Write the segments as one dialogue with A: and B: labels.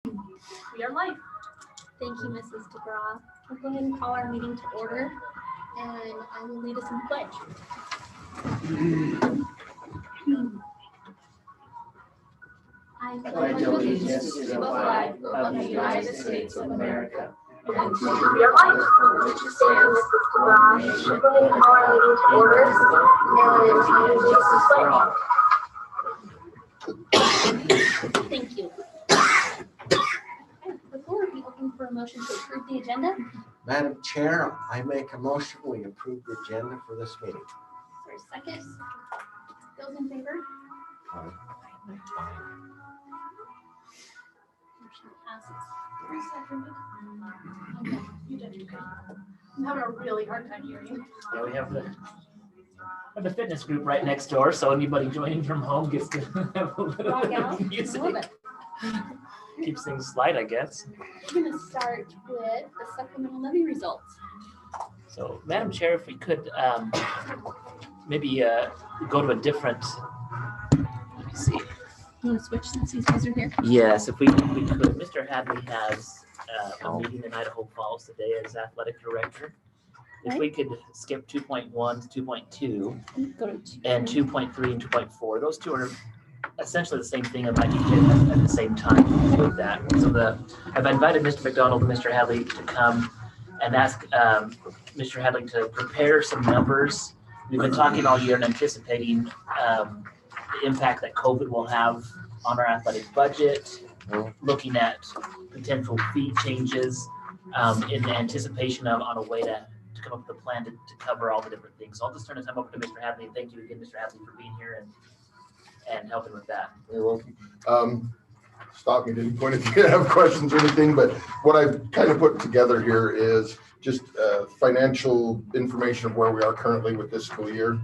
A: We are live.
B: Thank you, Mrs. DeGraw. We'll go ahead and call our meeting to order, and I will lead us in pledge. I
C: pledge allegiance to the flag of the United States of America and to the
A: live.
C: for which it stands, one nation,
B: We'll go ahead and call our meeting to order, and I will lead us in pledge. Thank you. The floor will be open for a motion to approve the agenda.
D: Madam Chair, I make a motion, we approve the agenda for this meeting.
B: For a second. Those in favor? Motion passes.
A: Who seconded? Okay, you did. I'm having a really hard time hearing you.
C: Yeah, we have the fitness group right next door, so anybody joining from home gets to have a little
B: Rock
C: bit
B: out.
C: of music.
B: I love it.
C: Keeps things light, I guess.
B: We're going to start with the supplemental levy results.
C: So, Madam Chair, if we could maybe go to a different. Let me see.
B: You want to switch since these guys are here?
C: Yes, if we could. Mr. Hadley has a meeting in Idaho Falls today as athletic director. If we could skip 2.1 to 2.2
B: Go to two.
C: and 2.3 and 2.4, those two are essentially the same thing. I might be hit at the same time with that. So I've invited Mr. McDonald and Mr. Hadley to come and ask Mr. Hadley to prepare some numbers. We've been talking all year and anticipating the impact that COVID will have on our athletic budget, looking at potential fee changes in anticipation of on a way to come up with a plan to cover all the different things. So I'll just turn the time over to Mr. Hadley. Thank you again, Mr. Hadley, for being here and helping with that.
E: You're welcome. Stop me, didn't point if you have questions or anything, but what I've kind of put together here is just financial information of where we are currently with this school year,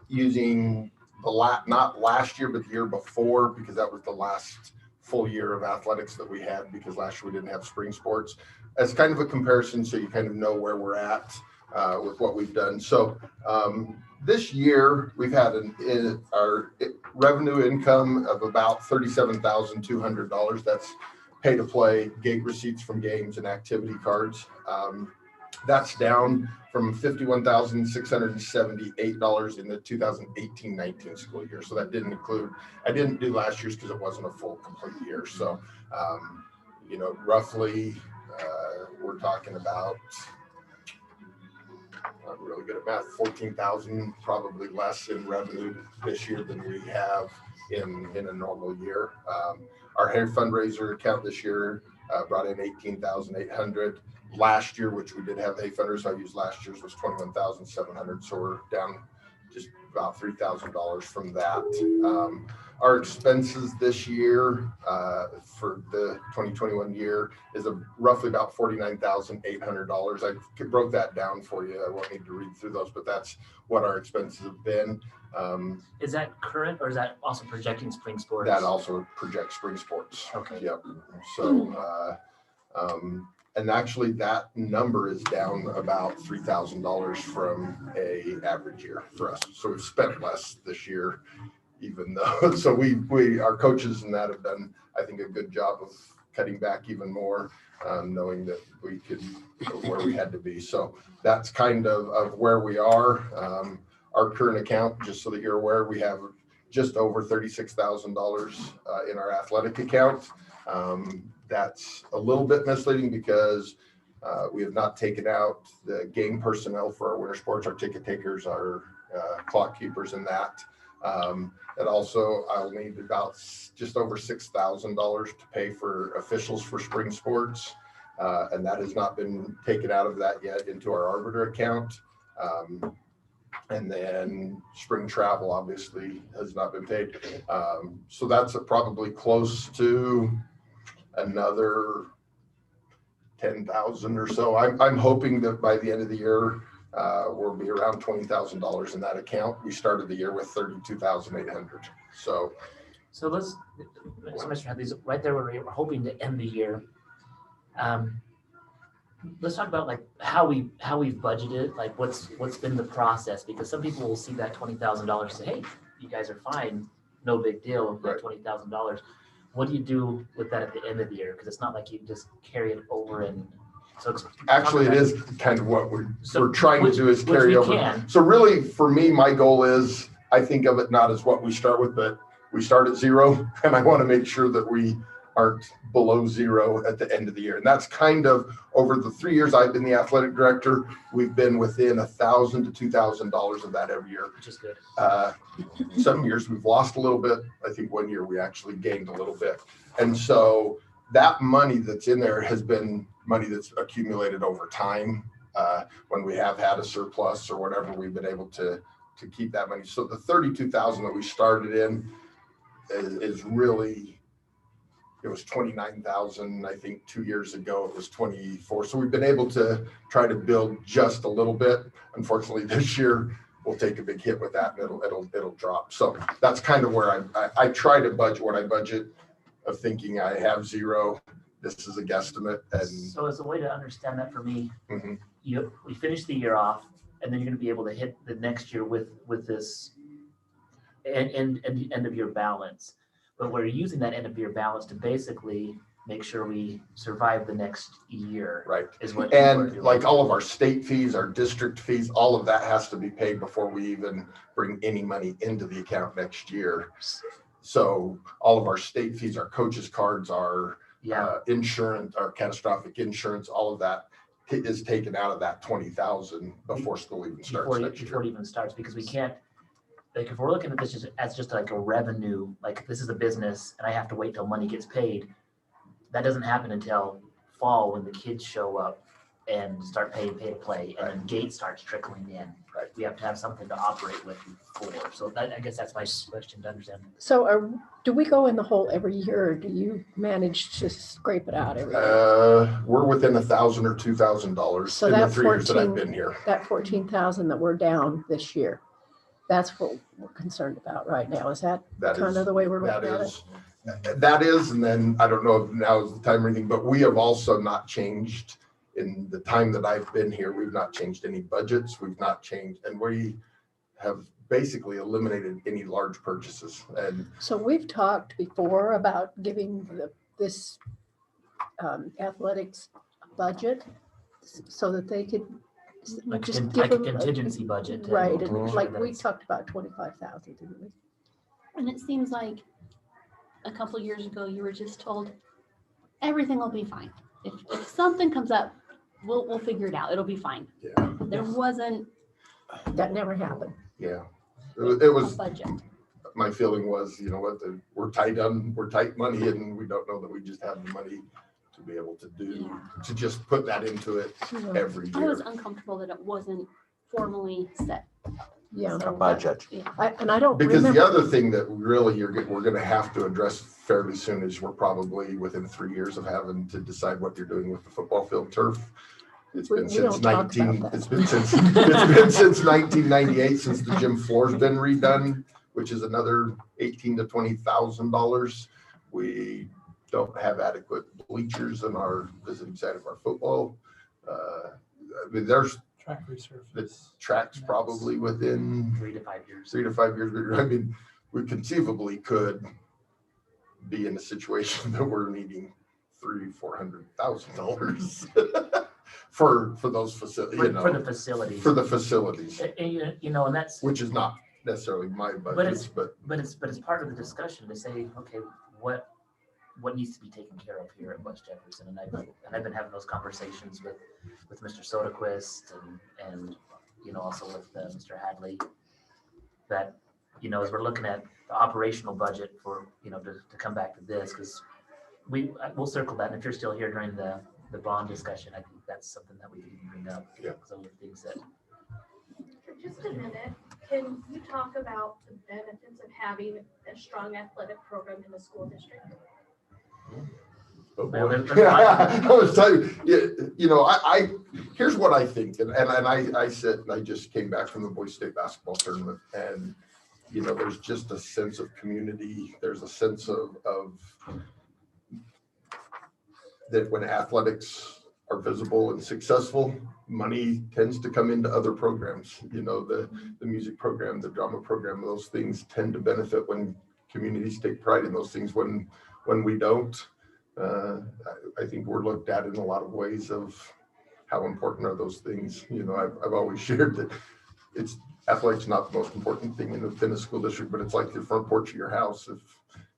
E: using not last year, but the year before, because that was the last full year of athletics that we had, because last year we didn't have spring sports, as kind of a comparison, so you kind of know where we're at with what we've done. So this year we've had our revenue income of about $37,200. That's pay to play, gate receipts from games, and activity cards. That's down from $51,678 in the 2018-19 school year. So that didn't include, I didn't do last year's because it wasn't a full complete year. So, roughly we're talking about, I'm really good at math, 14,000, probably less in revenue this year than we have in a normal year. Our hair fundraiser account this year brought in 18,800. Last year, which we did have a fundraiser, so I used last year's, was 21,700. So we're down just about $3,000 from that. Our expenses this year for the 2021 year is roughly about $49,800. I broke that down for you. I won't need to read through those, but that's what our expenses have been.
C: Is that current, or is that also projecting spring sports?
E: That also projects spring sports.
C: Okay.
E: Yep. So, and actually that number is down about $3,000 from a average year for us. So we've spent less this year, even though, so our coaches and that have done, I think, a good job of cutting back even more, knowing that we could go where we had to be. So that's kind of where we are. Our current account, just so that you're aware, we have just over $36,000 in our athletic account. That's a little bit misleading because we have not taken out the game personnel for our winter sports, our ticket takers, our clock keepers, and that. And also I'll need about just over $6,000 to pay for officials for spring sports. And that has not been taken out of that yet into our arbiter account. And then spring travel obviously has not been paid. So that's probably close to another 10,000 or so. I'm hoping that by the end of the year, we'll be around $20,000 in that account. We started the year with 32,800. So
C: Mr. Hadley's right there where we're hoping to end the year. Let's talk about like how we've budgeted, like what's been the process, because some people will see that $20,000 and say, hey, you guys are fine, no big deal,
E: right.
C: $20,000. what do you do with that at the end of the year? Because it's not like you just carry it over and so
E: Actually, it is kind of what we're trying to do is carry over.
C: Can.
E: So really, for me, my goal is, I think of it not as what we start with, but we start at zero, and I want to make sure that we aren't below zero at the end of the year. And that's kind of, over the 3 years I've been the athletic director, we've been within $1,000 to $2,000 of that every year.
C: Which is good.
E: Some years we've lost a little bit. I think one year we actually gained a little bit. And so that money that's in there has been money that's accumulated over time. When we have had a surplus or whatever, we've been able to keep that money. So the 32,000 that we started in is really, it was 29,000. I think 2 years ago it was 24. So we've been able to try to build just a little bit. Unfortunately, this year we'll take a big hit with that, and it'll drop. So that's kind of where I try to budget what I budget, of thinking I have zero. This is a guesstimate. And
C: so as a way to understand that for me,
E: Mhm.
C: we finish the year off, and then you're going to be able to hit the next year with this end of year balance. But we're using that end of year balance to basically make sure we survive the next year.
E: right.
C: Is what we're
E: And
C: doing.
E: like all of our state fees, our district fees, all of that has to be paid before we even bring any money into the account next year. So all of our state fees, our coaches' cards, our insurance, our catastrophic insurance, all of that is taken out of that 20,000 before school even starts next
C: before
E: year.
C: it even starts, because we can't, like, if we're looking at this as just like a revenue, like this is a business and I have to wait till money gets paid, that doesn't happen until fall when the kids show up and start pay to play, and then gate starts trickling in.
E: Right.
C: We have to have something to operate with before. So that, I guess that's my question to understand.
F: So do we go in the hole every year, or do you manage to scrape it out every year?
E: We're within $1,000 or $2,000
F: So
E: in the
F: that
E: 3 years that I've
F: 14
E: been here.
F: That 14,000 that we're down this year, that's what we're concerned about right now. Is that
E: That
F: kind
E: is-
F: of the way we're looking at it?
E: That is, and then I don't know if now is the time or anything, but we have also not changed in the time that I've been here. We've not changed any budgets. We've not changed, and we have basically eliminated any large purchases. And
F: So we've talked before about giving this athletics budget so that they could
C: Like,
F: just
C: like
F: give
C: a
F: them
C: contingency budget. to
F: right,
C: make
F: and
C: sure
F: like
C: that
F: we
C: it's-
F: talked about 25,000, didn't we?
B: And it seems like a couple years ago, you were just told everything will be fine. If something comes up, we'll figure it out. It'll be fine.
E: yeah,
B: There wasn't
F: That never happened.
E: yeah, it
B: a
E: was.
B: budget.
E: My feeling was, you know what, we're tight money, and we don't know that we just have the money to be able to do,
B: Yeah.
E: to just put that into it every
B: I was
E: year.
B: uncomfortable that it wasn't formally set.
F: Yeah.
B: So
D: budget.
B: Yeah.
F: And I don't
E: Because the
F: remember.
E: other thing that really we're gonna have to address fairly soon is we're probably within 3 years of having to decide what you're doing with the football field turf. It's
F: We
E: been since
F: don't talk about
E: 19,
F: that.
E: it's been since 1998, since the gym floor's been redone, which is another $18,000 to $20,000. We don't have adequate bleachers in our visiting side of our football. I mean, there's
G: Track resurface.
E: the tracks probably within
C: 3 to 5 years.
E: 3 to 5 years. I mean, we conceivably could be in a situation that we're needing $300,000-$400,000 for those facilities,
C: For the facilities.
E: for the facilities,
C: And, you know, and that's,
E: which is not necessarily my budget, but
C: but it's part of the discussion to say, okay, what needs to be taken care of here at West Jefferson? And I've been having those conversations with Mr. Soderquist and you know, also with Mr. Hadley, that, you know, as we're looking at the operational budget for, you know, to come back to this, because we'll circle that. And if you're still here during the bond discussion, I think that's something that we can bring up.
E: Yeah.
C: Some of the things that,
A: For just a minute, can you talk about the benefits of having a strong athletic program in the school district?
E: oh
C: Well,
E: boy.
C: there's a lot.
E: I was telling you, you know, I here's what I think, and I said, and I just came back from the boys state basketball tournament, and you know, there's just a sense of community. There's a sense of that when athletics are visible and successful, money tends to come into other programs. You know, the music program, the drama program, those things tend to benefit when communities take pride in those things. When when we don't. I think we're looked at in a lot of ways of how important are those things. You know, I've always shared that athletics not the most important thing in the school district, but it's like the front porch of your house. If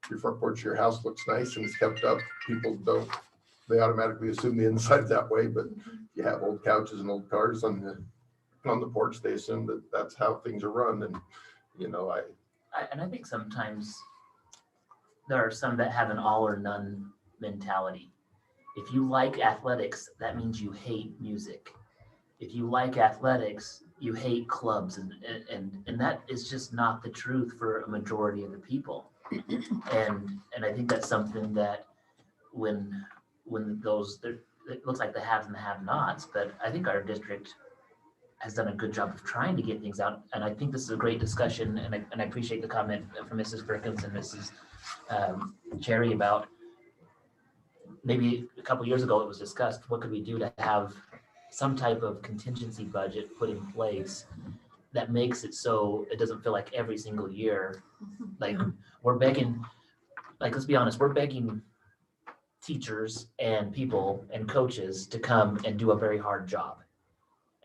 E: your front porch of your house looks nice and it's kept up, they automatically assume the inside that way. But you have old couches and old cars on the porch, they assume that that's how things are run. And, you know,
C: I think sometimes there are some that have an all or none mentality. If you like athletics, that means you hate music. If you like athletics, you hate clubs, and that is just not the truth for a majority of the people. And I think that's something that when it looks like the haves and the have-nots, but I think our district has done a good job of trying to get things out. And I think this is a great discussion, and I appreciate the comment from Mrs. Perkins and Mrs. Cherry about maybe a couple years ago it was discussed, what could we do to have some type of contingency budget put in place that makes it so it doesn't feel like every single year, like we're begging, like, let's be honest, we're begging teachers and people and coaches to come and do a very hard job.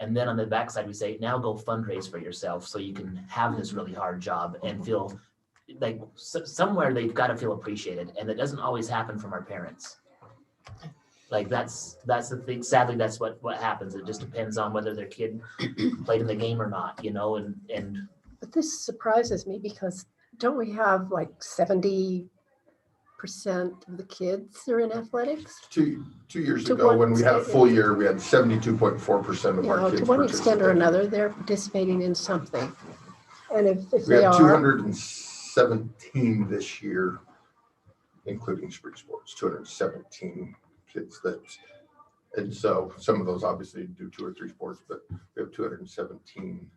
C: And then on the backside, we say, now go fundraise for yourself so you can have this really hard job and feel like somewhere they've got to feel appreciated. And it doesn't always happen from our parents. Like that's the thing. Sadly, that's what happens. It just depends on whether their kid played in the game or not, you know, and
F: But this surprises me because don't we have like 70% of the kids are in athletics?
E: 2 years
F: To
E: ago,
F: what
E: when we had a
F: extent-
E: full year, we had 72.4% of
F: You
E: our
F: know,
E: kids
F: to one extent or
E: participate.
F: another, they're participating in something. And if
E: We
F: they
E: had
F: are,
E: 217 this year, including spring sports, 217 kids and so some of those obviously do 2 or 3 sports, but we have 217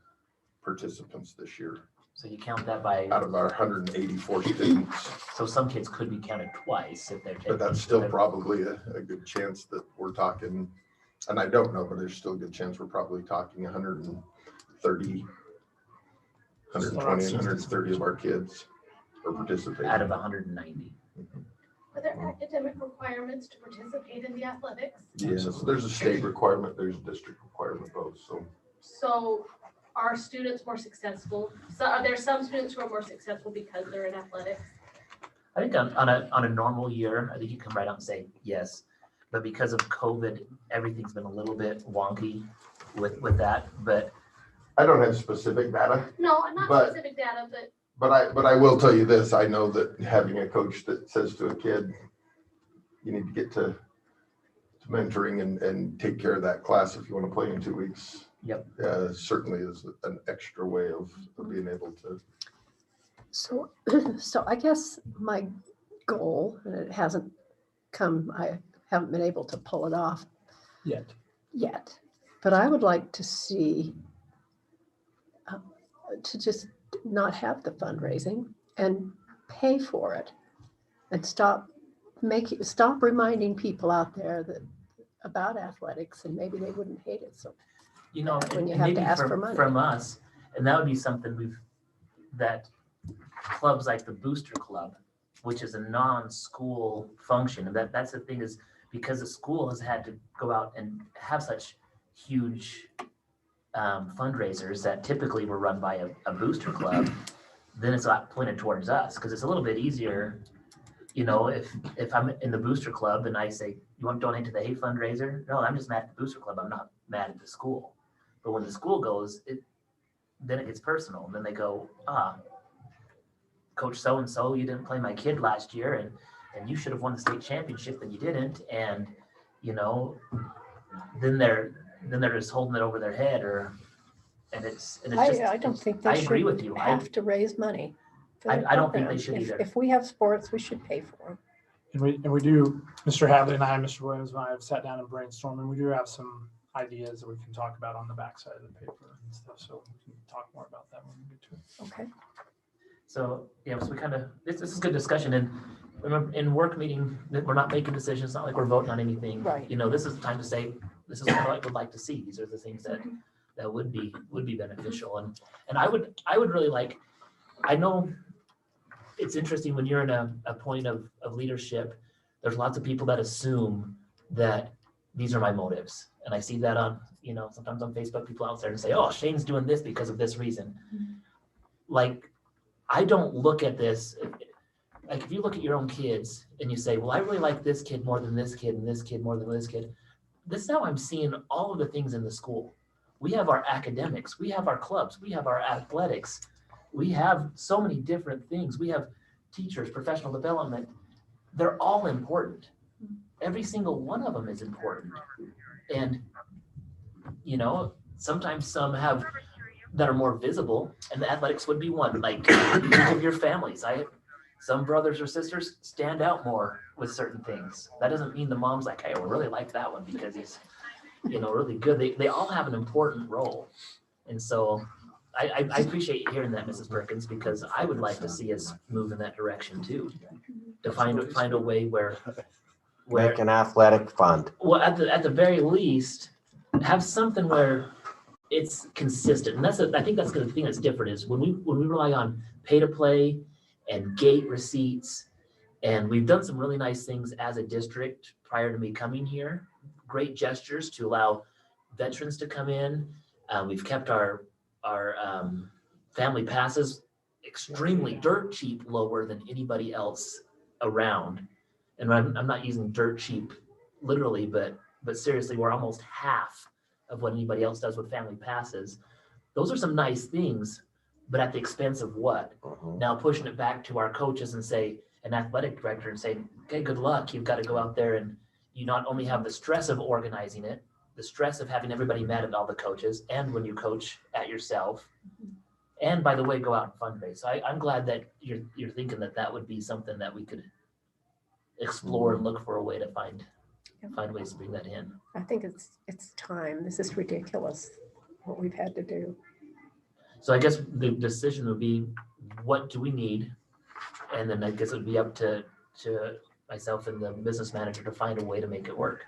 E: participants this year
C: so you count that by,
E: out of our 184 students.
C: so some kids could be counted twice if they're taking.
E: But that's still probably a good chance that we're talking, and I don't know, but there's still a good chance we're probably talking 130, 120, 130 of our kids are participating.
C: Out of 190.
A: Are there academic requirements to participate in the athletics?
E: Yes, there's a state requirement, there's a district requirement both,
A: So are students more successful? So are there some students who are more successful because they're in athletics?
C: I think on a normal year, I think you can write out and say yes. But because of COVID, everything's been a little bit wonky with that. But
E: I don't have specific data,
A: No, not
E: But-
A: specific data, but
E: but I will tell you this, I know that having a coach that says to a kid, you need to get to mentoring and take care of that class if you want to play in 2 weeks.
C: Yep.
E: Certainly is an extra way of being able to.
F: so I guess my goal, and it hasn't come, I haven't been able to pull it off yet, but I would like to see to just not have the fundraising and pay for it and stop reminding people out there that about athletics, and maybe they wouldn't hate it so
C: you know,
F: when you
C: and
F: have to
C: maybe
F: ask for money.
C: from us, and that would be something that clubs like the Booster Club, which is a non-school function, and that's the thing is because the school has had to go out and have such huge fundraisers that typically were run by a booster club, then it's not pointed towards us because it's a little bit easier. You know, if I'm in the booster club and I say, you want to donate to the hay fundraiser? No, I'm just mad at the booster club. I'm not mad at the school. But when the school goes, then it gets personal. And then they go, Coach so-and-so, you didn't play my kid last year and you should have won the state championship and you didn't. And, you know, then they're just holding it over their head and it's just.
F: I don't think
C: I
F: they
C: agree
F: should
C: with you.
F: have to raise money. for their
C: I don't think they
F: programs.
C: should either.
F: If we have sports, we should pay for them.
G: And we do, Mr. Hadley and I, Mr. Williams and I have sat down and brainstormed, and we do have some ideas that we can talk about on the backside of the paper and stuff. So we can talk more about that when we get to it.
F: Okay.
C: So, yeah, so we kind of, this is good discussion, and remember, in work meeting, that we're not making decisions, it's not like we're voting on anything.
F: Right.
C: You know, this is the time to say, this is what I would like to see, these are the things that would be beneficial, and I would really like, I know it's interesting when you're in a point of leadership, there's lots of people that assume that these are my motives. And I see that on, sometimes on Facebook, people out there and say, oh, Shane's doing this because of this reason. Like, I don't look at this, like if you look at your own kids and you say, well, I really like this kid more than this kid and this kid more than this kid. This is how I'm seeing all of the things in the school. We have our academics, we have our clubs, we have our athletics. We have so many different things. We have teachers, professional development. They're all important. Every single one of them is important. And, sometimes some have that are more visible, and the athletics would be one. Like, think of your families. Some brothers or sisters stand out more with certain things. That doesn't mean the mom's like, hey, I really like that one because he's, really good. They all have an important role. And so I appreciate you hearing that, Mrs. Perkins, because I would like to see us move in that direction too, to find a way where
D: Make an athletic fund.
C: well, at the very least, have something where it's consistent. And I think that's the thing that's different is when we rely on pay to play and gate receipts, and we've done some really nice things as a district prior to me coming here. Great gestures to allow veterans to come in. We've kept our family passes extremely dirt cheap, lower than anybody else around. And I'm not using dirt cheap literally, but seriously, we're almost half of what anybody else does with family passes. Those are some nice things, but at the expense of what? Now pushing it back to our coaches and say, an athletic director and say, okay, good luck. You've got to go out there and you not only have the stress of organizing it, the stress of having everybody mad at all the coaches, and when you coach at yourself, and by the way, go out and fundraise. So I'm glad that you're thinking that would be something that we could explore and look for a way to find ways to bring that in.
F: I think it's time. This is ridiculous, what we've had to do.
C: So I guess the decision would be, what do we need? And then I guess it would be up to myself and the business manager to find a way to make it work.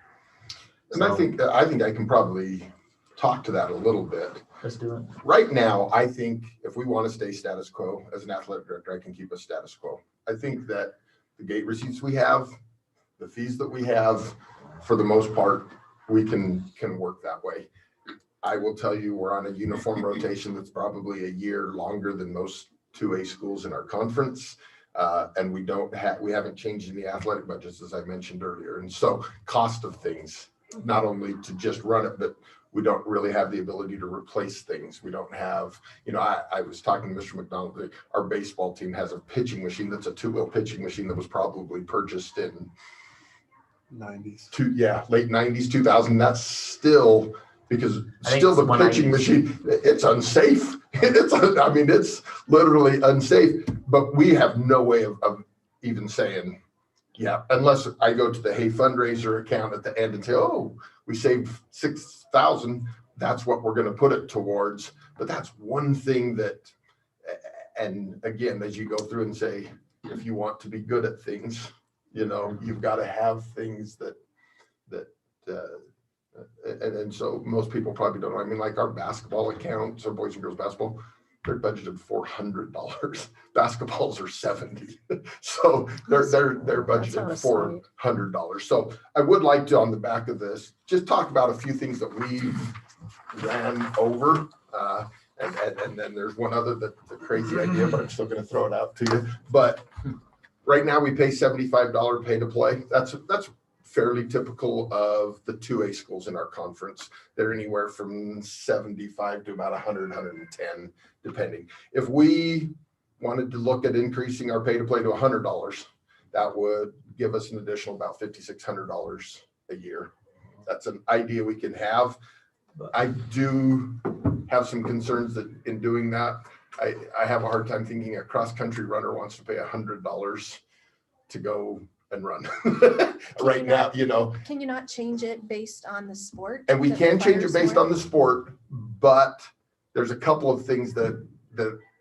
E: And I think I can probably talk to that a little bit.
C: Let's do it.
E: Right now, I think if we want to stay status quo, as an athletic director, I can keep us status quo. I think that the gate receipts we have, the fees that we have, for the most part, we can work that way. I will tell you, we're on a uniform rotation that's probably a year longer than most 2A schools in our conference. And we haven't changed any athletic budgets, as I mentioned earlier. And so cost of things, not only to just run it, but we don't really have the ability to replace things. We don't have, I was talking to Mr. McDonald, our baseball team has a pitching machine that's a two-wheel pitching machine that was probably purchased in
H: 90s.
E: Late 90s, 2000. That's still, because still the pitching machine, it's unsafe. It's literally unsafe, but we have no way of even saying, yeah, unless I go to the Hey fundraiser account at the end and say, oh, we saved $6,000. That's what we're going to put it towards. But that's one thing that, and again, as you go through and say, if you want to be good at things, you've got to have things and so most people probably don't know. Like our basketball accounts, our boys and girls basketball, they're budgeted $400. Basketballs are $70. So they're budgeted $400. So I would like to, on the back of this, just talk about a few things that we ran over. And then there's one other that's a crazy idea, but I'm still going to throw it out to you. But right now we pay $75 pay to play. That's fairly typical of the 2A schools in our conference. They're anywhere from 75 to about 100, 110, depending. If we wanted to look at increasing our pay to play to $100, that would give us an additional about $5,600 a year. That's an idea we can have. I do have some concerns that in doing that, I have a hard time thinking a cross-country runner wants to pay $100 to go and run right now,
I: Can you not change it based on the sport?
E: And we can change it based on the sport, but there's a couple of things that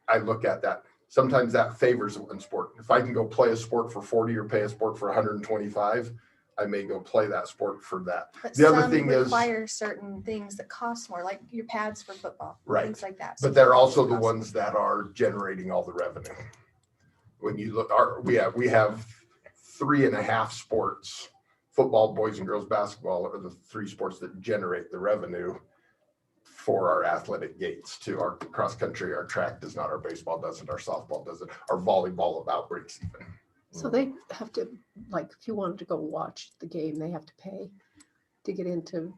E: I look at that. Sometimes that favors one sport. If I can go play a sport for 40 or pay a sport for 125, I may go play that sport for that.
I: But
E: the other
I: some
E: thing
I: require certain things that cost more, like your pads for football,
E: right,
I: things like that.
E: But they're also the ones that are generating all the revenue. when you look, we have 3.5 sports. Football, boys and girls basketball are the 3 sports that generate the revenue for our athletic gates too. Our cross country, our track does not, our baseball doesn't, our softball doesn't, our volleyball about breaks even.
F: So they have to, like, if you wanted to go watch the game, they have to pay to get into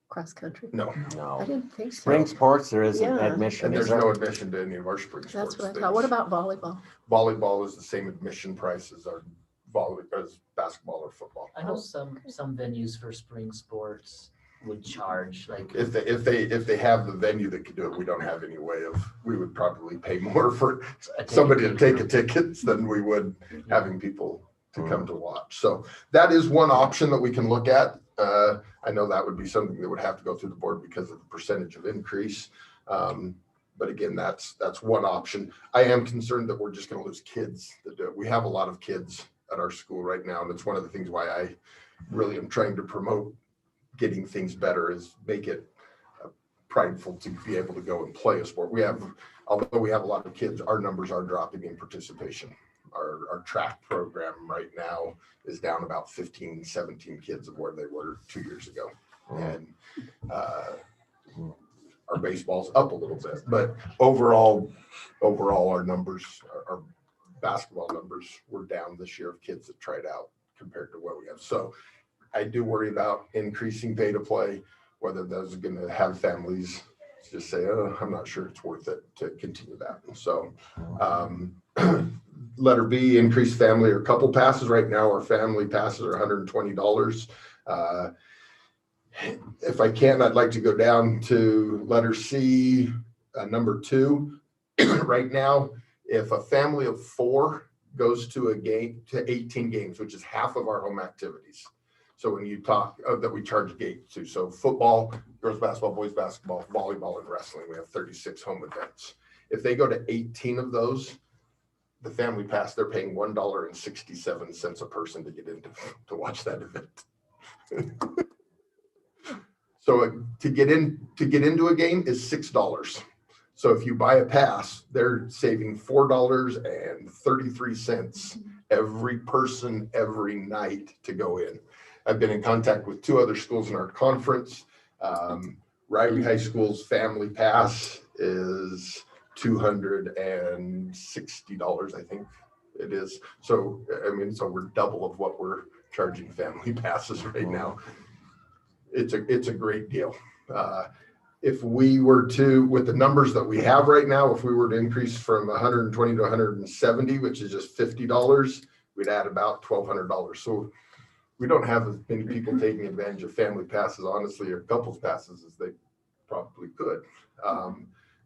F: cross country?
E: No,
F: I
D: No.
F: didn't think so.
D: Spring sports, there isn't
F: Yeah.
D: admission.
E: and
D: is
E: there's
D: there?
E: no admission to any of our spring sports.
F: That's what I
E: things.
F: thought. What about volleyball?
E: Volleyball is the same admission price as our as basketball or football.
C: I know some venues for spring sports would charge like.
E: If they have the venue that could do it, we don't have any way of, we would probably pay more for somebody to take a ticket than we would having people to come to watch. So that is one option that we can look at. I know that would be something that would have to go through the board because of the percentage of increase. But again, that's one option. I am concerned that we're just going to lose kids that do it. We have a lot of kids at our school right now, and it's one of the things why I really am trying to promote getting things better, is make it prideful to be able to go and play a sport. Although we have a lot of kids, our numbers are dropping in participation. Our track program right now is down about 15, 17 kids of where they were 2 years ago. And our baseball's up a little bit, but overall our numbers, our basketball numbers were down this year of kids that tried out compared to what we have. So I do worry about increasing pay to play, whether those are going to have families just say, oh, I'm not sure it's worth it to continue that. So letter B, increase family or couple passes. Right now, our family passes are $120. If I can, I'd like to go down to letter C, number 2. Right now, if a family of 4 goes to a game, to 18 games, which is half of our home activities. So when you talk that we charge gate to, so football, girls basketball, boys basketball, volleyball, and wrestling, we have 36 home events. If they go to 18 of those, the family pass, they're paying $1.67 a person to get into to watch that event. So to get into a game is $6. So if you buy a pass, they're saving $4.33 every person every night to go in. I've been in contact with 2 other schools in our conference. Riley High School's family pass is $260, I think it is. So, I mean, so we're double of what we're charging family passes right now. It's a great deal. If we were to, with the numbers that we have right now, if we were to increase from 120 to 170, which is just $50, we'd add about $1,200. So we don't have as many people taking advantage of family passes, honestly, or couples passes as they probably could.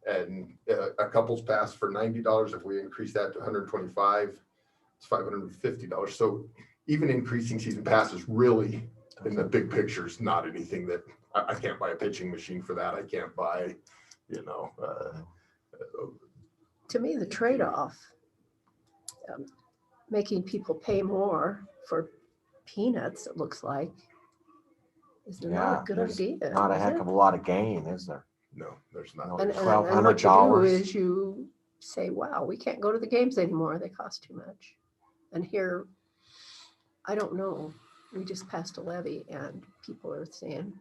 E: And a couples pass for $90, if we increase that to 125, it's $550. So even increasing season passes really, in the big picture, is not anything that I can't buy a pitching machine for that. I can't buy,
F: To me, the trade-off, making people pay more for peanuts, it looks like, is not a good
D: there's
F: idea.
D: Not a
F: is
D: heck
F: it?
D: of a lot of gain, is there?
E: no, there's not.
D: No.
F: And what you do
D: $1,200.
F: is you say, wow, we can't go to the games anymore. They cost too much. And here, I don't know. We just passed a levy and people are saying,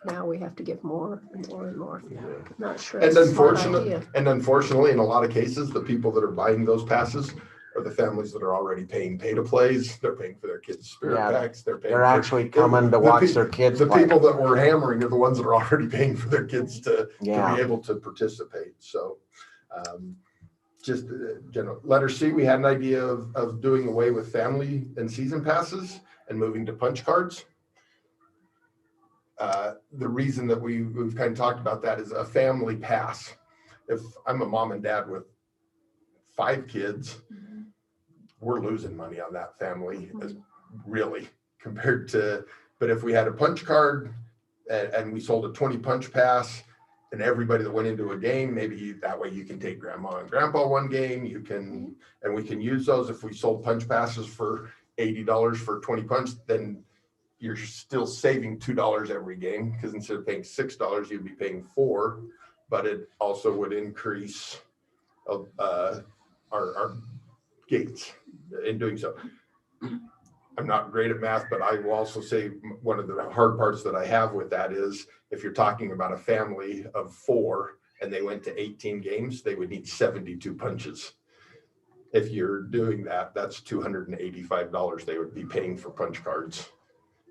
F: now we have to give more and more and more. I'm not sure.
E: And
F: it's a smart idea.
E: unfortunately, in a lot of cases, the people that are buying those passes are the families that are already paying pay to plays. They're paying for their kids' spirit packs.
D: They're actually coming to watch their kids
E: The
D: play.
E: people that we're hammering are the ones that are already paying for their kids to be
D: Yeah.
E: able to participate. So just general. Letter C, we had an idea of doing away with family and season passes and moving to punch cards. The reason that we've kind of talked about that is a family pass. If I'm a mom and dad with 5 kids, we're losing money on that family, really, compared to, but if we had a punch card and we sold a 20 punch pass and everybody that went into a game, maybe that way you can take grandma and grandpa one game, and we can use those. If we sold punch passes for $80 for 20 punch, then you're still saving $2 every game, because instead of paying $6, you'd be paying $4, but it also would increase our gates in doing so. I'm not great at math, but I will also say one of the hard parts that I have with that is if you're talking about a family of 4 and they went to 18 games, they would need 72 punches. If you're doing that, that's $285 they would be paying for punch cards,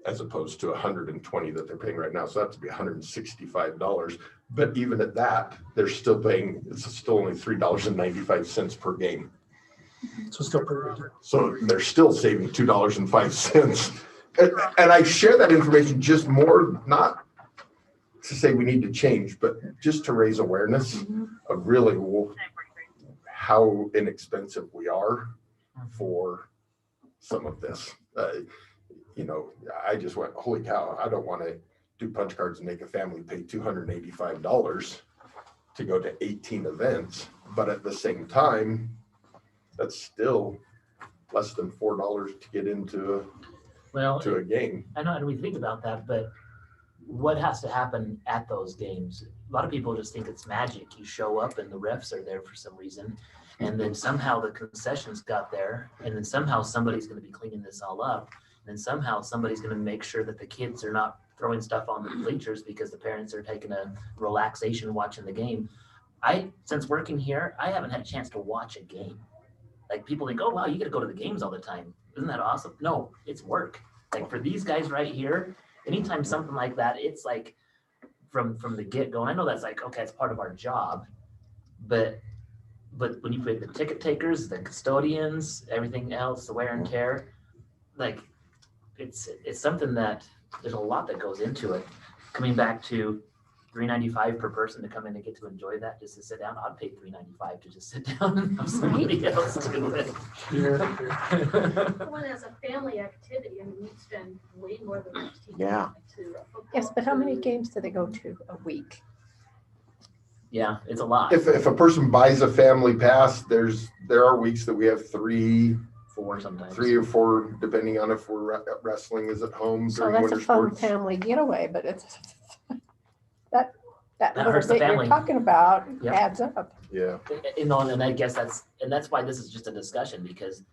E: as opposed to $120 that they're paying right now. So that's be $165. But even at that, they're still paying, it's still only $3.95 per game.
G: So still pretty good.
E: So they're still saving $2.05. And I share that information just more, not to say we need to change, but just to raise awareness of really how inexpensive we are for some of this. You know, I just went, holy cow, I don't want to do punch cards and make a family pay $285 to go to 18 events. But at the same time, that's still less than $4 to get into a game.
C: I know, and we think about that, but what has to happen at those games? A lot of people just think it's magic. You show up and the refs are there for some reason, and then somehow the concessions got there, and then somehow somebody's going to be cleaning this all up, and then somehow somebody's going to make sure that the kids are not throwing stuff on the bleachers because the parents are taking a relaxation watching the game. Since working here, I haven't had a chance to watch a game. Like people think, oh wow, you get to go to the games all the time. Isn't that awesome? No, it's work. Like for these guys right here, anytime something like that, it's like from the get-go. I know that's like, okay, it's part of our job, but when you put the ticket takers, the custodians, everything else, the wear and tear, like it's something that there's a lot that goes into it. Coming back to $3.95 per person to come in and get to enjoy that, just to sit down. I'd pay $3.95 to just sit down and have somebody else do it.
A: When as a family activity, I mean, you spend way more than that.
D: Yeah.
F: Yes, but how many games do they go to a week?
C: Yeah, it's a lot.
E: If a person buys a family pass, there are weeks that we have 3
C: sometimes
E: 3 or 4, depending on if we're wrestling is at home
F: So
E: during
F: that's
E: winter
F: a fun
E: sports.
F: family getaway, but it's that little
C: hurts the
F: bit you're
C: family.
F: talking about
C: Yep.
F: adds up.
E: Yeah.
C: And I guess that's why this is just a discussion, because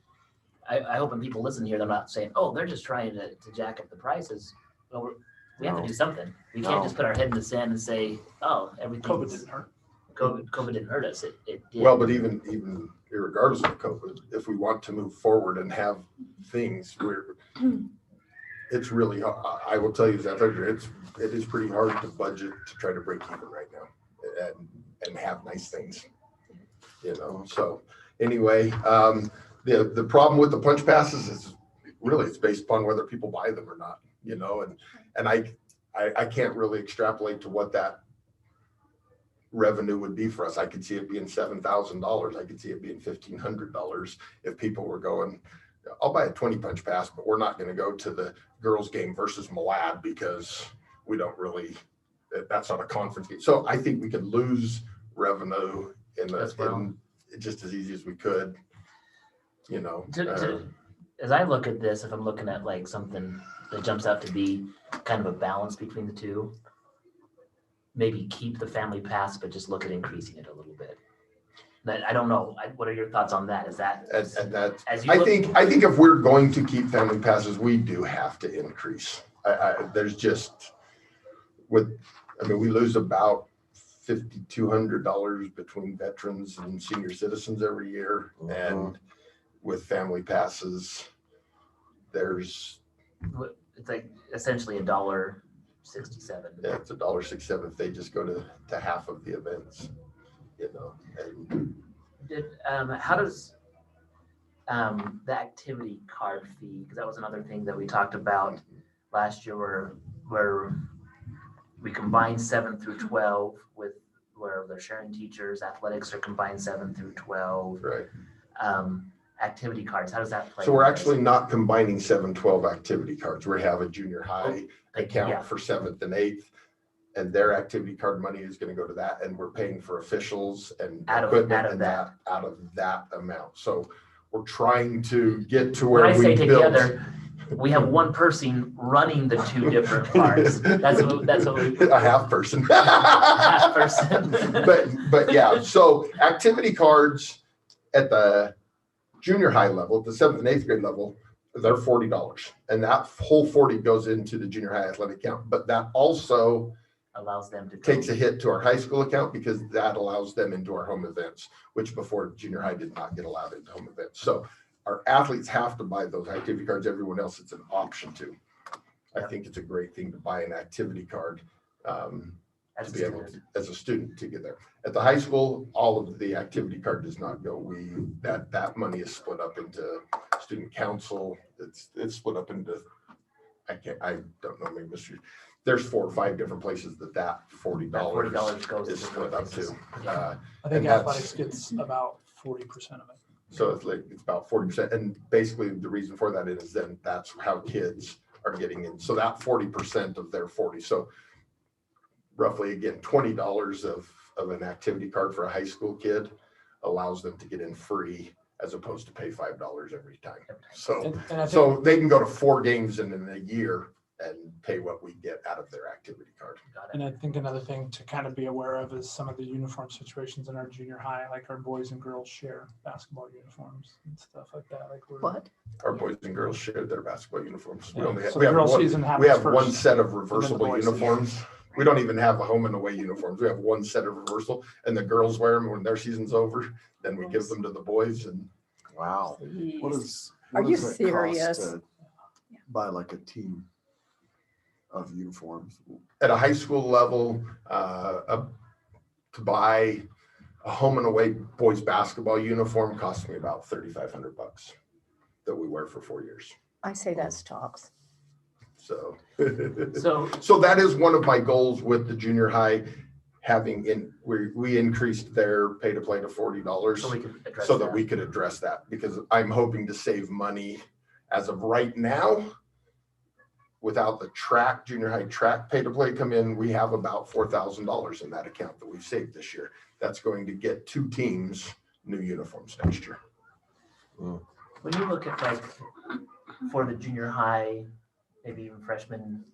C: I hope when people listen here, they're not saying, oh, they're just trying to jack up the prices. Well, we have to do something. We can't just put our head in the sand and say, oh, everything.
G: COVID didn't hurt.
C: COVID didn't hurt us. It did.
E: Well, but even regardless of COVID, if we want to move forward and have things, it's really, I will tell you, Zeph, it is pretty hard to budget to try to break even right now and have nice things, you know. So anyway, the problem with the punch passes is really it's based upon whether people buy them or not, you know, and I can't really extrapolate to what that revenue would be for us. I could see it being $7,000. I could see it being $1,500 if people were going, I'll buy a 20 punch pass, but we're not going to go to the girls game versus Malad because we don't really, that's not a conference game. So I think we could lose revenue in just as easy as we could, you know.
C: As I look at this, if I'm looking at like something that jumps out to be kind of a balance between the two, maybe keep the family pass, but just look at increasing it a little bit. I don't know. What are your thoughts on that? Is that
E: I think if we're going to keep family passes, we do have to increase. There's just we lose about $5,200 between veterans and senior citizens every year, and with family passes, it's
C: like essentially $1.67.
E: Yeah, it's $1.67 if they just go to half of the events, you know.
C: How does the activity card fee, because that was another thing that we talked about last year where we combined 7 through 12 with where they're sharing teachers, athletics are combined 7 through 12.
E: Right.
C: Activity cards, how does that play?
E: So we're actually not combining 7-12 activity cards. We have a junior high account for 7th and 8th, and their activity card money is going to go to that, and we're paying for officials and equipment and that out of that amount. So we're trying to get to where
C: when I say
E: build.
C: Together, we have one person running the 2 different cards. That's what we
E: a half person.
C: half person.
E: but yeah, so activity cards at the junior high level, the 7th and 8th grade level, they're $40. And that whole 40 goes into the junior high athletic account. But that also
C: Allows them to.
E: takes a hit to our high school account because that allows them into our home events, which before junior high did not get allowed into home events. So our athletes have to buy those activity cards. Everyone else, it's an option to. I think it's a great thing to buy an activity card
C: As
E: to
C: a
E: be able to,
C: student.
E: as a student to get there. At the high school, all of the activity card does not go. That money is split up into student council. It's split up into, I don't know, maybe there's 4 or 5 different places that $40
C: $40 goes
E: is
C: to
E: split up
C: places.
E: to.
G: I think
E: And that's-
G: athletics gets about 40% of it.
E: So it's about 40%. And basically the reason for that is then that's how kids are getting in. So that 40% of their 40. So roughly again, $20 of an activity card for a high school kid allows them to get in free as opposed to pay $5 every time. So,
G: And I think,
E: so they can go to 4 games in a year and pay what we get out of their activity card.
C: Got it.
G: and I think another thing to kind of be aware of is some of the uniform situations in our junior high, like our boys and girls share basketball uniforms and stuff like that. Like we're,
F: What?
E: Our boys and girls share their basketball uniforms. We
G: Yeah.
E: only have,
G: So
E: we
G: the
E: have
G: girls'
E: one,
G: season
E: we
G: happens
E: have one
G: first,
E: set of
G: the
E: reversible
G: boys' season.
E: uniforms. We don't even have a home and away uniforms. We have one set of reversal and the girls wear them when their season's over. Then we give them to the boys and
D: Wow.
H: What is?
F: Are
H: what
F: you
H: does it cost
F: serious?
H: to buy like a team of uniforms?
E: at a high school level, to buy a home and away boys basketball uniform costs me about $3,500 that we wear for 4 years.
F: I say that's tops.
E: So,
C: So,
E: so that is one of my goals with the junior high, we increased their pay to play to $40
C: so we can address
E: so that we could address that, because I'm hoping to save money as of right now. Without the junior high track pay to play come in, we have about $4,000 in that account that we've saved this year. That's going to get 2 teams new uniforms next year.
C: When you look at like for the junior high, maybe even freshmen,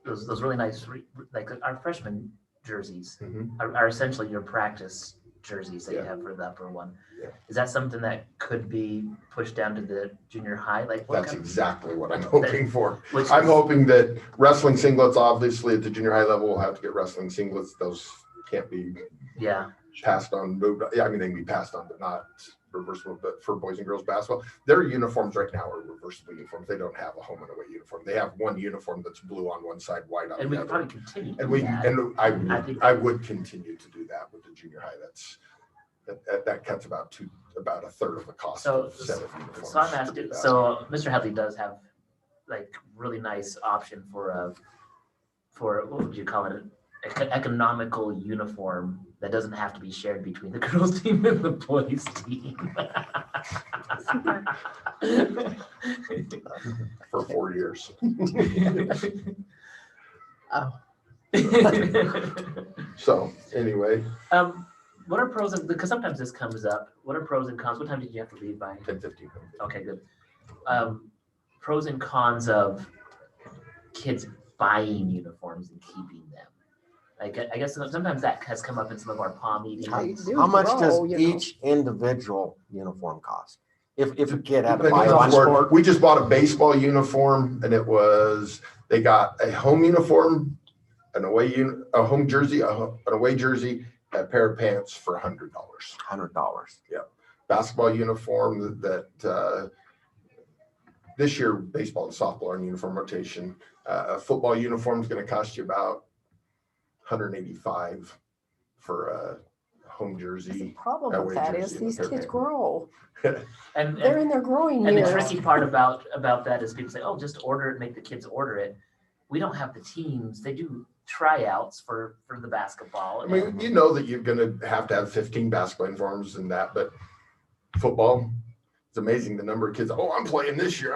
C: those really nice like our freshman jerseys are essentially your practice jerseys that you have for the upper one.
E: Yeah.
C: Is that something that could be pushed down to the junior high? Like what
E: That's exactly what I'm hoping for.
C: which
E: I'm
C: is-
E: hoping that wrestling singlets, obviously at the junior high level, we'll have to get wrestling singlets. Those can't be
C: Yeah,
E: passed on, moved. Yeah, I mean, they can be passed on, but not reversible. But for boys and girls basketball, their uniforms right now are reversible uniforms. They don't have a home and away uniform. They have one uniform that's blue on one side, white on
C: and we
E: the
C: could
E: other.
C: probably continue. to
E: And
C: do
E: we,
C: that.
E: and
C: I think
E: I would continue to do that with the junior high. That cuts about a third of the cost
C: So-
E: of set of uniforms.
C: So I'm
E: to
C: asking,
E: do that.
C: so Mr. Hadley does have like really nice option for what would you call it? An economical uniform that doesn't have to be shared between the girls team and the boys team.
E: For 4 years.
F: Oh,
E: So anyway,
C: What are pros and, because sometimes this comes up, what are pros and cons? What time did you have to leave by?
E: 10-15.
C: Okay, good. Pros and cons of kids buying uniforms and keeping them. Like, I guess sometimes that has come up in some of our POM meetings.
F: How you do
D: How much does
F: grow, you know.
D: each individual uniform cost? If a kid had to
E: Depending
D: buy
E: on
D: one.
E: sport, we just bought a baseball uniform and they got a home uniform, a home jersey, an away jersey, a pair of pants for $100.
D: $100.
E: Basketball uniform that this year, baseball and softball are in uniform rotation. A football uniform is going to cost you about $185 for a home
F: the
E: jersey.
F: problem
E: Away
F: with that
E: jersey
F: is
E: and a
F: these
E: pair of
F: kids
E: pants.
F: grow.
C: And,
F: They're in their growing
C: and the
F: years.
C: tricky part about that is people say, oh, just order it, make the kids order it. We don't have the teams. They do tryouts for the basketball.
E: I mean, you know that you're going to have 15 basketball uniforms and that, but football, it's amazing the number of kids. Oh, I'm playing this year.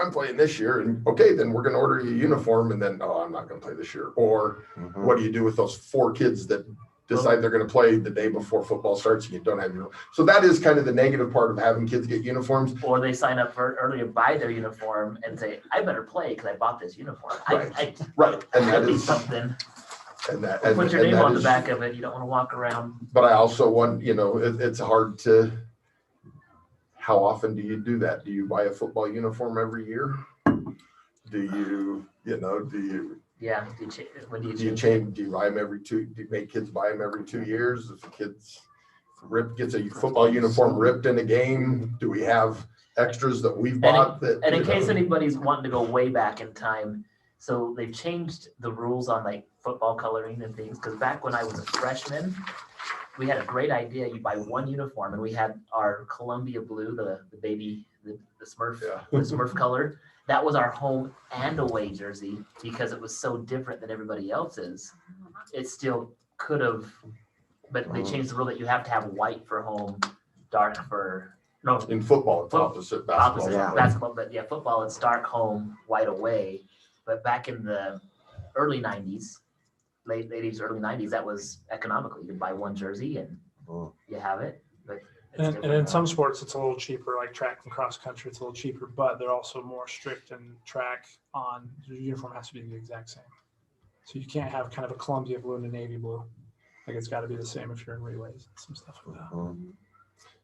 E: And okay, then we're going to order you a uniform. And then, oh, I'm not going to play this year. Or what do you do with those 4 kids that decide they're going to play the day before football starts and you don't have your, so that is kind of the negative part of having kids get uniforms.
C: Or they sign up for earlier, buy their uniform and say, I better play because I bought this uniform.
E: Right. And
C: That'd
E: that
C: be
E: is
C: something.
E: and that
C: Put your
E: and
C: name
E: that
C: on the
E: is-
C: back of it. You don't want to walk around.
E: But I also want, it's hard to how often do you do that? Do you buy a football uniform every year? Do you,
C: Yeah, when do you
E: do you
C: change?
E: change, do you buy them do you make kids buy them every 2 years? If a kid's gets a football uniform ripped in a game, do we have extras that we've bought that?
C: And in case anybody's wanting to go way back in time, so they've changed the rules on like football coloring and things, because back when I was a freshman, we had a great idea. You buy one uniform, and we had our Columbia blue, the baby, the Smurf,
E: Yeah.
C: the Smurf color. That was our home and away jersey because it was so different than everybody else's. It still could have, but they changed the rule that you have to have white for home, dark for no.
E: In football, it's opposite basketball.
C: Opposite
D: Yeah.
C: basketball, but yeah, football it's dark home, white away. But back in the early '90s, late '80s, early '90s, that was economical. You could buy one jersey and
D: Oh.
C: you have it. But it's
G: And
C: different
G: in
C: now.
G: some sports, it's a little cheaper, like track and cross country, it's a little cheaper, but they're also more strict in track on, your uniform has to be the exact same. So you can't have kind of a Columbia blue and a navy blue. Like it's got to be the same if you're in relays and some stuff like that.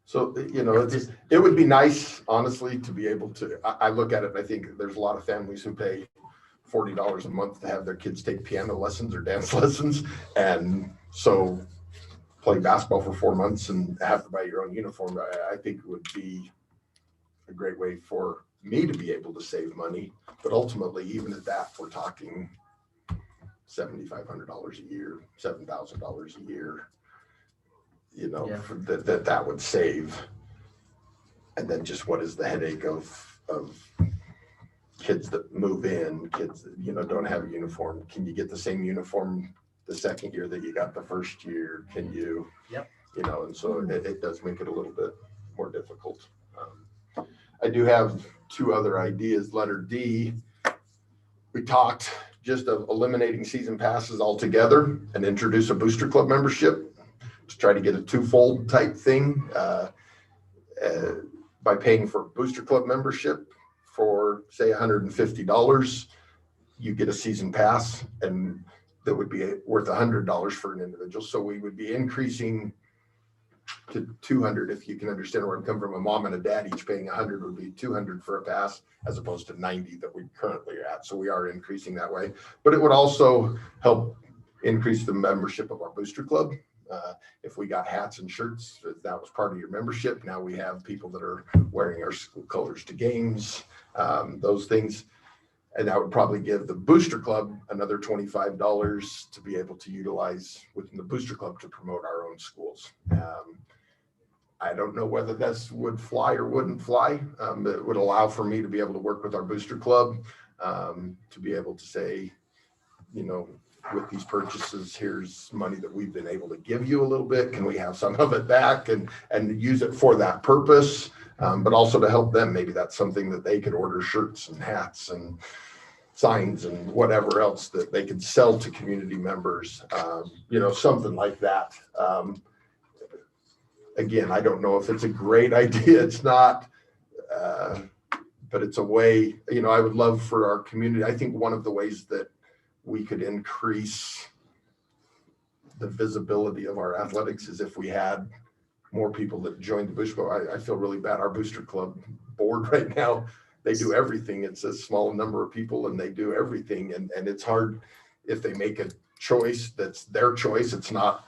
E: So, it would be nice, honestly, to be able to, I look at it and I think there's a lot of families who pay $40 a month to have their kids take piano lessons or dance lessons. And so play basketball for 4 months and have to buy your own uniform, I think would be a great way for me to be able to save money. But ultimately, even at that, we're talking $7,500 a year, $7,000 a year,
C: Yeah.
E: that would save. And then just what is the headache of kids that move in, kids that, don't have a uniform? Can you get the same uniform the second year that you got the first year? Can you?
C: Yep.
E: And so it does make it a little bit more difficult. I do have 2 other ideas. Letter D, we talked just of eliminating season passes altogether and introduce a booster club membership to try to get a twofold type thing by paying for booster club membership for say $150, you get a season pass, and that would be worth $100 for an individual. So we would be increasing to 200, if you can understand where I'm coming from. A mom and a dad each paying 100 would be 200 for a pass, as opposed to 90 that we currently are at. So we are increasing that way, but it would also help increase the membership of our booster club. If we got hats and shirts, that was part of your membership. Now we have people that are wearing our school colors to games, those things. And that would probably give the booster club another $25 to be able to utilize within the booster club to promote our own schools. I don't know whether this would fly or wouldn't fly. It would allow for me to be able to work with our booster club, to be able to say, with these purchases, here's money that we've been able to give you a little bit. Can we have some of it back and use it for that purpose? But also to help them, maybe that's something that they could order shirts and hats and signs and whatever else that they could sell to community members, something like that. Again, I don't know if it's a great idea. It's not, but it's a way, I would love for our community. I think one of the ways that we could increase the visibility of our athletics is if we had more people that joined the booster club. I feel really bad. Our booster club board right now, they do everything. It's a small number of people and they do everything. And it's hard if they make a choice, that's their choice. It's not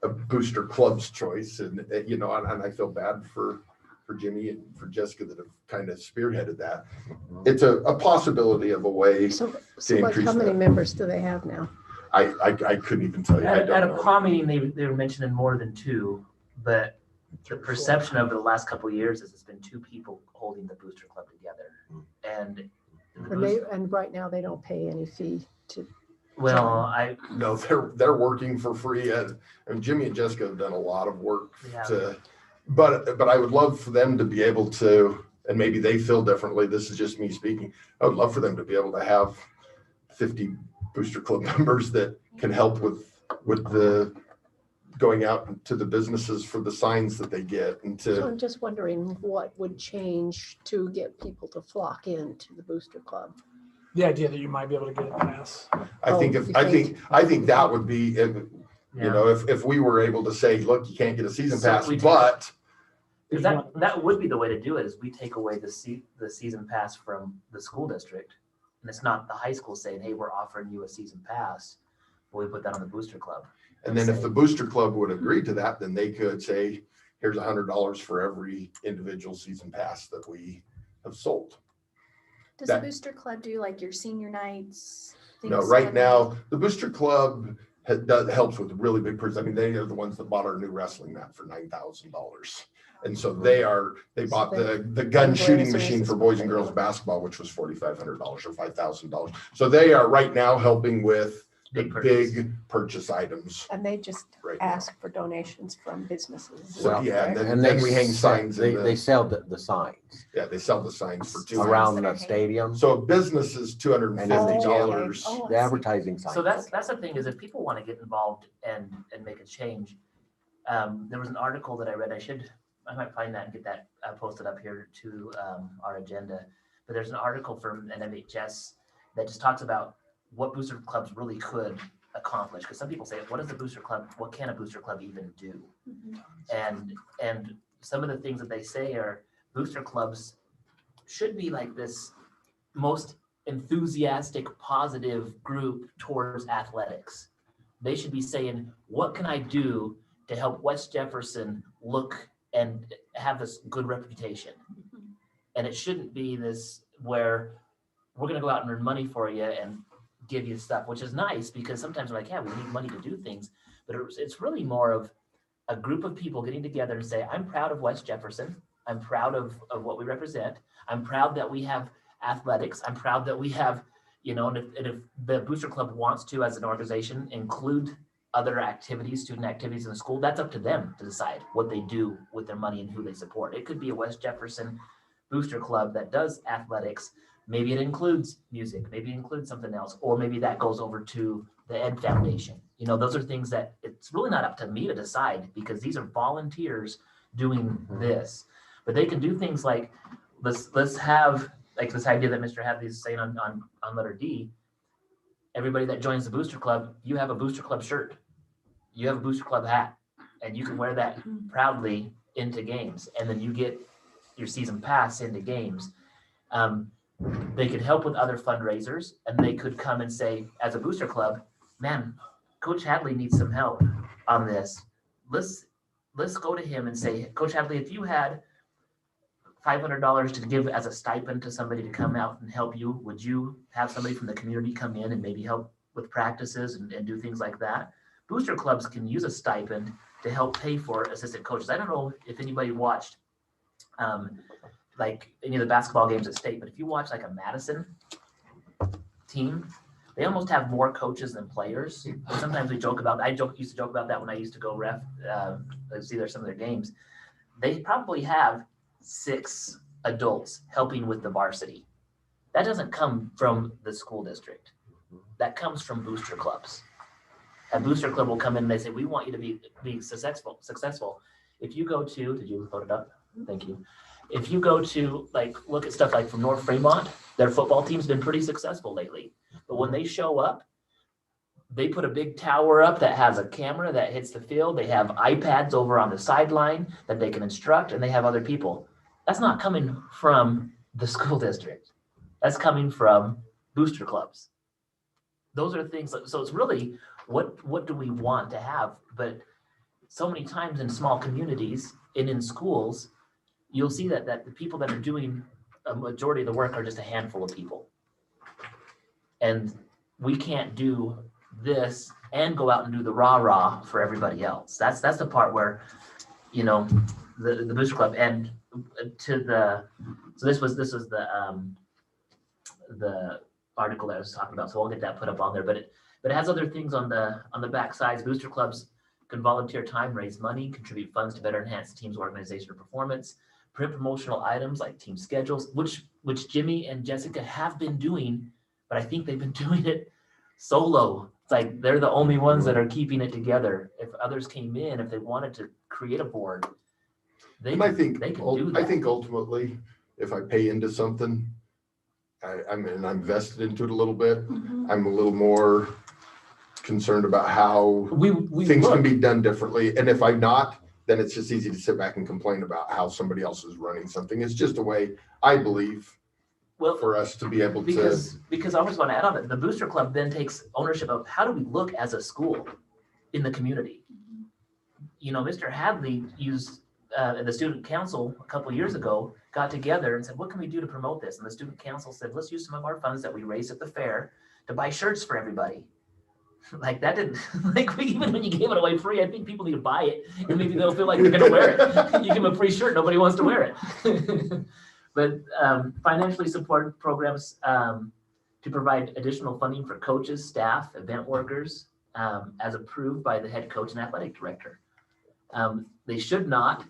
E: a booster club's choice. And I feel bad for Jimmy and for Jessica that have kind of spearheaded that. It's a possibility of a way.
F: So
E: to
F: like
E: increase
F: how many
E: that.
F: members do they have now?
E: I couldn't even tell you. I
C: At
E: don't
C: a
E: know.
C: prom meeting, they were mentioning more than 2, but the perception over the last couple of years is it's been 2 people holding the booster club together. And
F: And right now they don't pay any fee to.
E: No, they're working for free. And Jimmy and Jessica have done a lot of work but I would love for them to be able to, and maybe they feel differently. This is just me speaking. I would love for them to be able to have 50 booster club members that can help with the going out to the businesses for the signs that they get and
F: So
E: to.
F: I'm just wondering what would change to get people to flock into the booster club?
G: The idea that you might be able to get a pass.
E: I think that would be, if we were able to say, look, you can't get a season
C: So
E: pass,
C: we did.
E: but
C: Because that would be the way to do it, is we take away the season pass from the school district. And it's not the high school saying, hey, we're offering you a season pass. But we put that on the booster club.
E: And then if the booster club would agree to that, then they could say, here's $100 for every individual season pass that we have sold.
I: Does
E: That-
I: the booster club do like your senior nights?
E: No,
I: things
E: right
I: like
E: now, the booster club helps with really big purses. I mean, they are the ones that bought our new wrestling mat for $9,000. And so they bought the gun shooting machine for boys and girls basketball, which was $4,500 or $5,000. So they are right now helping with the big purchase items.
F: And they just
E: right now.
F: ask for donations from businesses.
E: So,
H: Well,
E: yeah, and
H: And
E: then we hang signs.
H: They,
E: in
H: they
E: the,
H: sell the signs
E: yeah, they sell the signs for
I: Signs
H: around
I: that
H: the
I: are hanging.
H: stadium,
E: So a business is $250.
F: Oh,
H: the advertising signs.
C: So that's the thing, is if people want to get involved and make a change, there was an article that I read. I might find that and get that posted up here to our agenda. But there's an article from an MHS that just talks about what booster clubs really could accomplish. Because some people say, what can a booster club even do? And some of the things that they say are, booster clubs should be like this most enthusiastic, positive group towards athletics. They should be saying, what can I do to help West Jefferson look and have this good reputation? And it shouldn't be this where we're going to go out and earn money for you and give you stuff, which is nice, because sometimes we're like, yeah, we need money to do things. But it's really more of a group of people getting together and say, I'm proud of West Jefferson. I'm proud of what we represent. I'm proud that we have athletics. I'm proud that we have, and if the booster club wants to, as an organization, include other activities, student activities in the school, that's up to them to decide what they do with their money and who they support. It could be a West Jefferson booster club that does athletics. Maybe it includes music, maybe it includes something else, or maybe that goes over to the Ed Foundation. Those are things that it's really not up to me to decide, because these are volunteers doing this. But they can do things like, let's have like this idea that Mr. Hadley is saying on letter D. Everybody that joins the booster club, you have a booster club shirt, you have a booster club hat, and you can wear that proudly into games, and then you get your season pass into games. They could help with other fundraisers, and they could come and say, as a booster club, man, Coach Hadley needs some help on this. Let's go to him and say, Coach Hadley, if you had $500 to give as a stipend to somebody to come out and help you, would you have somebody from the community come in and maybe help with practices and do things like that? Booster clubs can use a stipend to help pay for assistant coaches. I don't know if anybody watched like any of the basketball games at state, but if you watch like a Madison team, they almost have more coaches than players. And sometimes we joke about, used to joke about that when I used to go ref, see some of their games. They probably have 6 adults helping with the varsity. That doesn't come from the school district. That comes from booster clubs. A booster club will come in and they say, we want you to be successful. If you go to, did you load it up? Thank you. If you go to look at stuff like from North Fremont, their football team's been pretty successful lately. But when they show up, they put a big tower up that has a camera that hits the field. They have iPads over on the sideline that they can instruct, and they have other people. That's not coming from the school district. That's coming from booster clubs. Those are things. So it's really, what do we want to have? But so many times in small communities and in schools, you'll see that the people that are doing a majority of the work are just a handful of people. And we can't do this and go out and do the rah-rah for everybody else. That's the part where, the booster club and so this was the article that I was talking about. So I'll get that put up on there, but it has other things on the back sides. Booster clubs can volunteer time, raise money, contribute funds to better enhance the team's organization or performance, print promotional items like team schedules, which Jimmy and Jessica have been doing, but I think they've been doing it solo. It's like they're the only ones that are keeping it together. If others came in, if they wanted to create a board, they can do that.
E: I think ultimately, if I pay into something, I'm vested into it a little bit. I'm a little more concerned about how things can be done differently. And if I'm not, then it's just easy to sit back and complain about how somebody else is running something. It's just a way, I believe,
C: Well,
E: for us to be able to.
C: because I always want to add on it, the Booster Club then takes ownership of how do we look as a school in the community. You know, Mr. Hadley used the student council a couple of years ago, got together and said, what can we do to promote this? And the student council said, let's use some of our funds that we raised at the fair to buy shirts for everybody. Like that didn't, like even when you gave it away free, I think people need to buy it and maybe they'll feel like they're gonna wear it. You give them a free shirt, nobody wants to wear it. But financially support programs to provide additional funding for coaches, staff, event workers, as approved by the head coach and athletic director. They should not,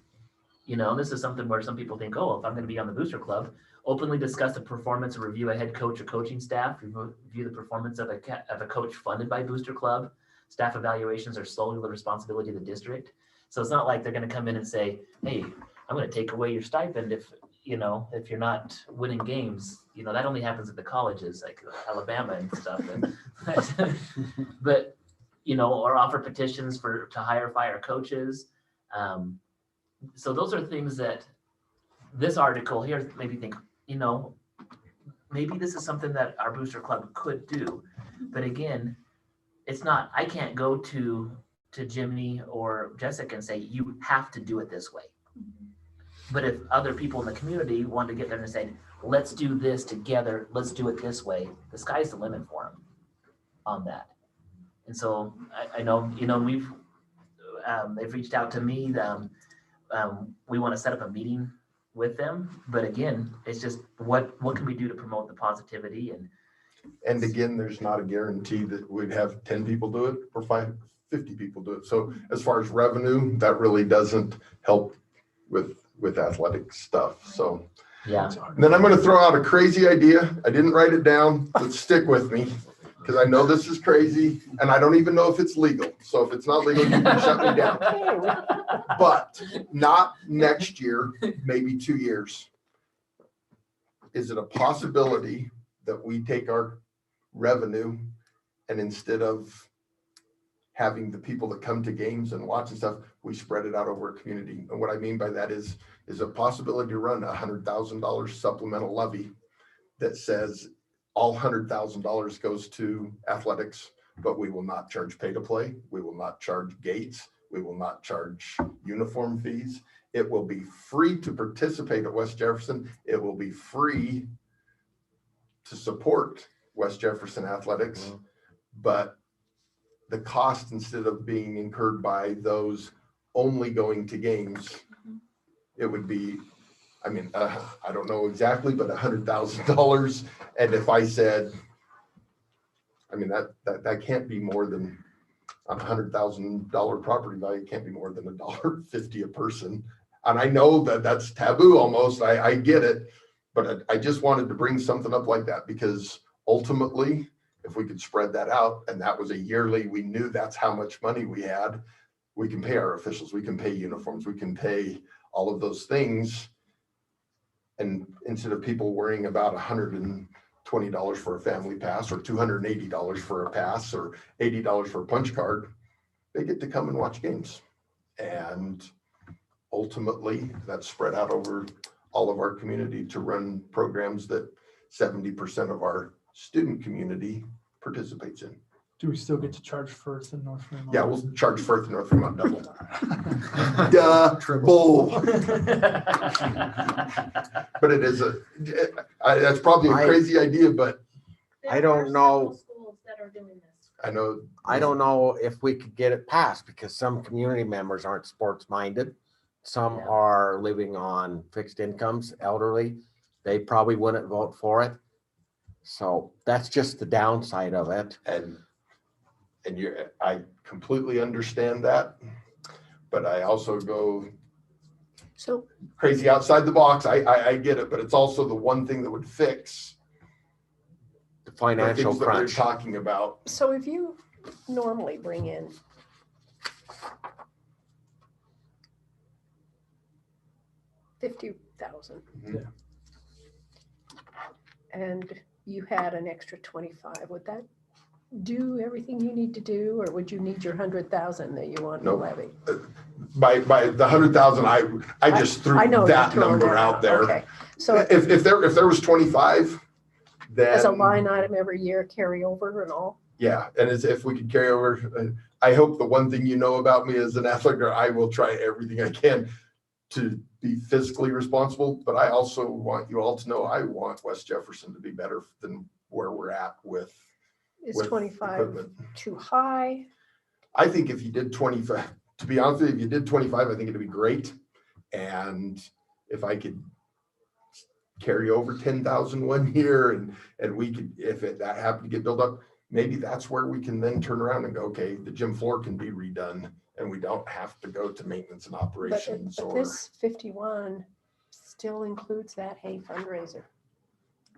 C: you know, this is something where some people think, oh, if I'm going to be on the Booster Club, openly discuss the performance and review a head coach or coaching staff, review the performance of a coach funded by Booster Club. Staff evaluations are solely the responsibility of the district. So it's not like they're going to come in and say, hey, I'm going to take away your stipend if you're not winning games. You know, that only happens at the colleges like Alabama and stuff. But you know, or offer petitions to hire fire coaches. So those are things that this article here made me think, you know, maybe this is something that our Booster Club could do. But again, it's not, I can't go to Jimmy or Jessica and say, you have to do it this way. But if other people in the community want to get there and say, let's do this together, let's do it this way, the sky's the limit for them on that. And so I know, you know, they've reached out to me. We want to set up a meeting with them, but again, it's just what can we do to promote the positivity
E: And again, there's not a guarantee that we'd have 10 people do it or 50 people do it. So as far as revenue, that really doesn't help with athletic stuff. So
C: yeah.
E: And then I'm going to throw out a crazy idea. I didn't write it down, but stick with me because I know this is crazy and I don't even know if it's legal. So if it's not legal, you can shut me down. But not next year, maybe 2 years. Is it a possibility that we take our revenue and instead of having the people that come to games and watch and stuff, we spread it out over a community? And what I mean by that is a possibility to run $100,000 supplemental levy that says all $100,000 goes to athletics, but we will not charge pay to play. We will not charge gates. We will not charge uniform fees. It will be free to participate at West Jefferson. It will be free to support West Jefferson athletics, but the cost, instead of being incurred by those only going to games, it would be, I mean, I don't know exactly, but $100,000. And if I said, I mean, that can't be more than $100,000 property value, can't be more than $1.50 a person. And I know that that's taboo almost. I get it, but I just wanted to bring something up like that because ultimately, if we could spread that out and that was a yearly, we knew that's how much money we had. We can pay our officials, we can pay uniforms, we can pay all of those things. And instead of people worrying about $120 for a family pass or $280 for a pass or $80 for a punch card, they get to come and watch games. And ultimately that's spread out over all of our community to run programs that 70% of our student community participates in.
G: Do we still get to charge Firth and North Fremont?
E: Yeah, we'll charge Firth and North Fremont double. Double. But it is that's probably a crazy idea, but
D: I don't know.
A: Schools that are doing this.
E: I know.
D: I don't know if we could get it passed because some community members aren't sports minded. Some are living on fixed incomes, elderly. They probably wouldn't vote for it. So that's just the downside of it.
E: And I completely understand that, but I also go
F: So
E: crazy outside the box. I get it, but it's also the one thing that would fix
D: the financial
E: the things that we're
D: crunch.
E: talking about.
F: So if you normally bring in $50,000
E: Mhm.
F: and you had an extra 25, would that do everything you need to do, or would you need your 100,000 that you want to
E: Nope.
F: levy?
E: By the 100,000, I just threw
F: I know you're
E: that
F: throwing
E: number
F: that
E: out there.
F: Okay, so
E: If there was 25, then.
F: as a line item every year, carry over and all?
E: Yeah, and as if we could carry over, I hope the one thing you know about me as an athletic director, I will try everything I can to be fiscally responsible, but I also want you all to know, I want West Jefferson to be better than where we're at with.
F: Is
E: with
F: 25
E: equipment.
F: too high?
E: I think if you did 25, to be honest with you, if you did 25, I think it'd be great. And if I could carry over 10,000 one year and we could, if that happened to get built up, maybe that's where we can then turn around and go, okay, the gym floor can be redone and we don't have to go to maintenance and operations
F: But
E: or.
F: this 51 still includes that hay fundraiser.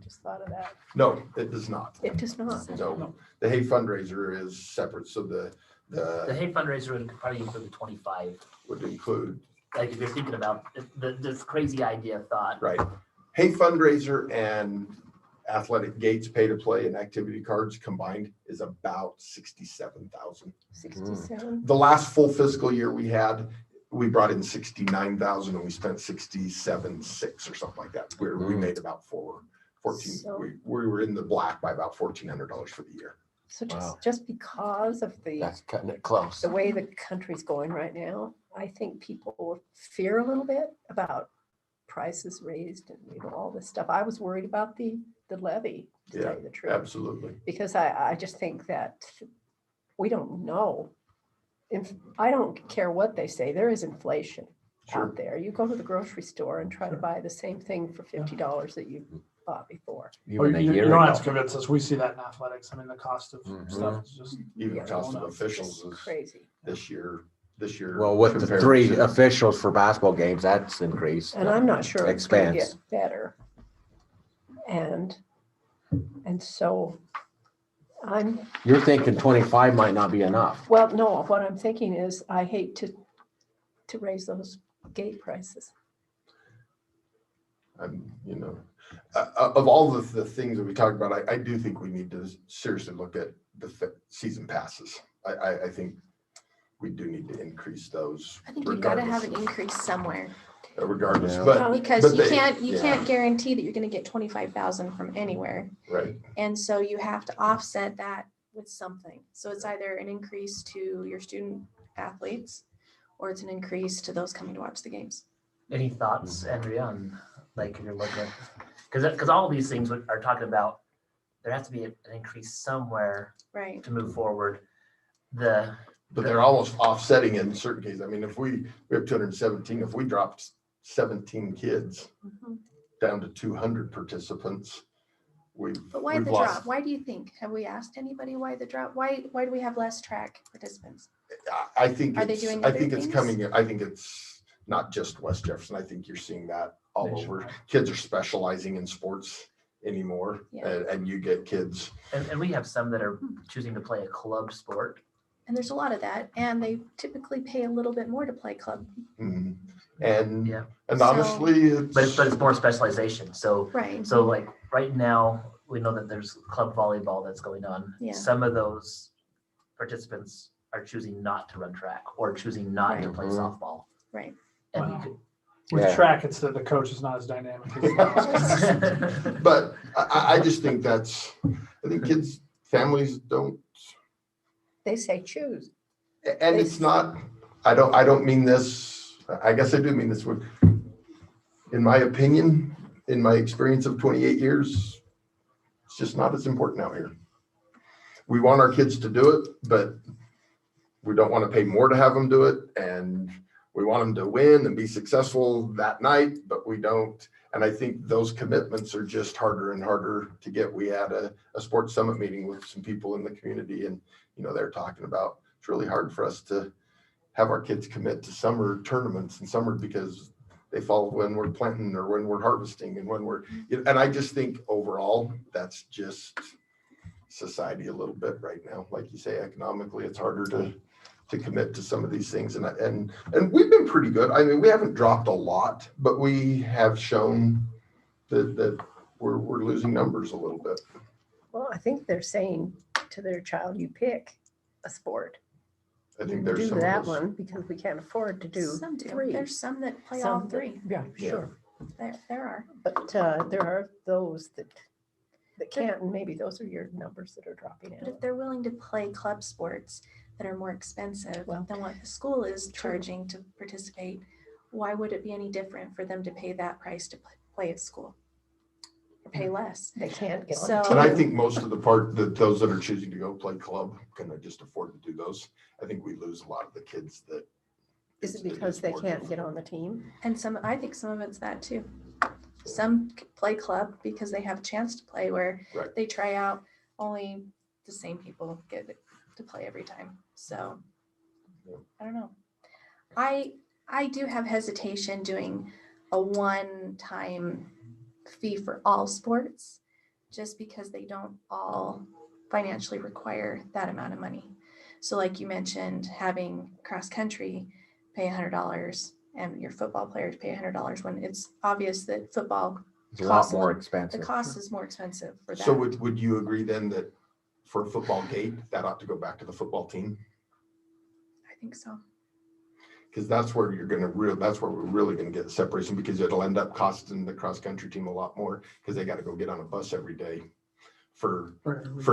F: Just thought of that.
E: No, it does not.
F: It does not.
E: No, the hay fundraiser is separate. So
C: The
E: the
C: hay fundraiser would probably include the 25.
E: would include,
C: Like if you're thinking about this crazy idea of thought,
E: right. Hay fundraiser and athletic gates, pay to play and activity cards combined is about 67,000.
F: 67.
E: The last full fiscal year we had, we brought in 69,000 and we spent 67.6 or something like that. We made about 14.
F: So-
E: We were in the black by about $1,400 for the year.
F: So
D: Wow.
F: just because of
D: That's cutting it close.
F: the way the country's going right now, I think people will fear a little bit about prices raised and, all this stuff. I was worried about the levy, to tell you the truth.
E: Absolutely.
F: Because I just think that we don't know. If I don't care what they say, there is inflation
E: Sure.
F: out there. You go to the grocery store and try to buy the same thing for $50 that you bought before.
D: Even a
G: You
D: year
G: don't have to
D: ago.
G: convince us. We see that in athletics. I mean, the cost of
D: Mhm.
G: stuff is just.
E: Even
F: Yeah,
E: the cost
G: going
E: of
G: up.
E: officials
F: It's
E: is
F: crazy.
E: this year.
D: Well, with the
E: compared
D: 3
E: to-
D: officials for basketball games, that's increased.
F: And I'm not sure it's gonna
D: Expense.
F: get better. And so
D: You're thinking 25 might not be enough.
F: well, no, what I'm thinking is I hate to raise those gate prices.
E: Of all the things that we talked about, I do think we need to seriously look at the season passes. I think we do need to increase those.
I: I think you've got to have
E: regardless
I: an increase somewhere
E: Regardless,
D: Yeah.
E: but,
I: because
E: but
I: you
E: they-
I: can't
E: yeah.
I: guarantee that you're going to get 25,000 from anywhere.
E: right,
I: And so you have to offset that with something. So it's either an increase to your student athletes or it's an increase to those coming to watch the games.
C: any thoughts, Andrea, on like if you're looking at, because all of these things are talking about, there has to be an increase somewhere
I: Right.
C: to move forward.
E: but they're almost offsetting in certain cases. I mean, if we have 217, if we dropped 17 kids
I: Mhm.
E: down to 200 participants,
I: But why
E: we've
I: the
E: lost.
I: drop? Why do you think? Have we asked anybody why the drop? Why do we have less track participants?
E: I think
I: Are they
E: it's,
I: doing
E: I
I: other
E: think it's
I: things?
E: coming, I think it's not just West Jefferson. I think you're seeing that all over.
G: Nationwide.
E: Kids are specializing in sports anymore
I: Yeah.
E: and you get kids.
C: And we have some that are choosing to play a club sport.
I: And there's a lot of that. And they typically pay a little bit more to play club.
E: Mhm. And,
C: Yeah.
E: and
I: So-
E: honestly, it's.
C: But it's more specialization. So
I: Right.
C: like right now, we know that there's club volleyball that's going on.
I: Yeah.
C: Some of those participants are choosing not to run track or choosing not to play
D: Right.
C: softball.
I: Right.
C: And
G: Wow.
C: you
G: With
D: Yeah.
G: track, it's that the coach is not as dynamic. As
C: could.
E: But I just think I think kids, families don't,
F: They say choose.
E: and it's not, I don't mean this, I guess I do mean this with, in my opinion, in my experience of 28 years, it's just not as important out here. We want our kids to do it, but we don't want to pay more to have them do it. And we want them to win and be successful that night, but we don't. And I think those commitments are just harder and harder to get. We had a sports summit meeting with some people in the community and, they're talking about, it's really hard for us to have our kids commit to summer tournaments and summer because they fall when we're planting or when we're harvesting and when and I just think overall, that's just society a little bit right now. Like you say, economically, it's harder to commit to some of these things. And we've been pretty good. I mean, we haven't dropped a lot, but we have shown that we're losing numbers a little bit.
F: Well, I think they're saying to their child, you pick a sport.
E: I think
F: You
E: there's
F: do
E: some of
F: that
E: those.
F: one because we can't afford to do
I: Some do.
F: 3.
I: There's some that play
F: Some
I: all
F: that-
I: 3.
F: Yeah,
E: Yeah.
F: sure.
I: There are.
F: But there are those that can't, and maybe those are your numbers that are dropping
I: But
F: out.
I: if they're willing to play club sports that are more expensive
F: Well,
I: than what the school is
F: true.
I: charging to participate, why would it be any different for them to pay that price to play at school? Or pay less?
F: They can't get on
I: So-
F: the
E: And I
F: team.
E: think most of the part that those that are choosing to go play club can just afford to do those. I think we lose a lot of the kids that.
F: Is it because
E: is
F: they
E: more
F: can't get
E: difficult.
F: on the team?
I: And I think some of it's that too. Some play club because they have a chance to play where
E: Right.
I: they try out, only the same people get to play every time. So
E: Yeah.
I: I don't know. I do have hesitation doing a one-time fee for all sports just because they don't all financially require that amount of money. So like you mentioned, having cross country pay $100 and your football players pay $100 when it's obvious that football,
D: It's a lot
I: Cost a
D: more
I: little- the
D: expensive.
I: cost is more expensive for that.
E: So would you agree then that for a football gate, that ought to go back to the football team?
I: I think so.
E: Because that's where that's where we're really gonna get the separation, because it'll end up costing the cross-country team a lot more, because they gotta go get on a bus every day for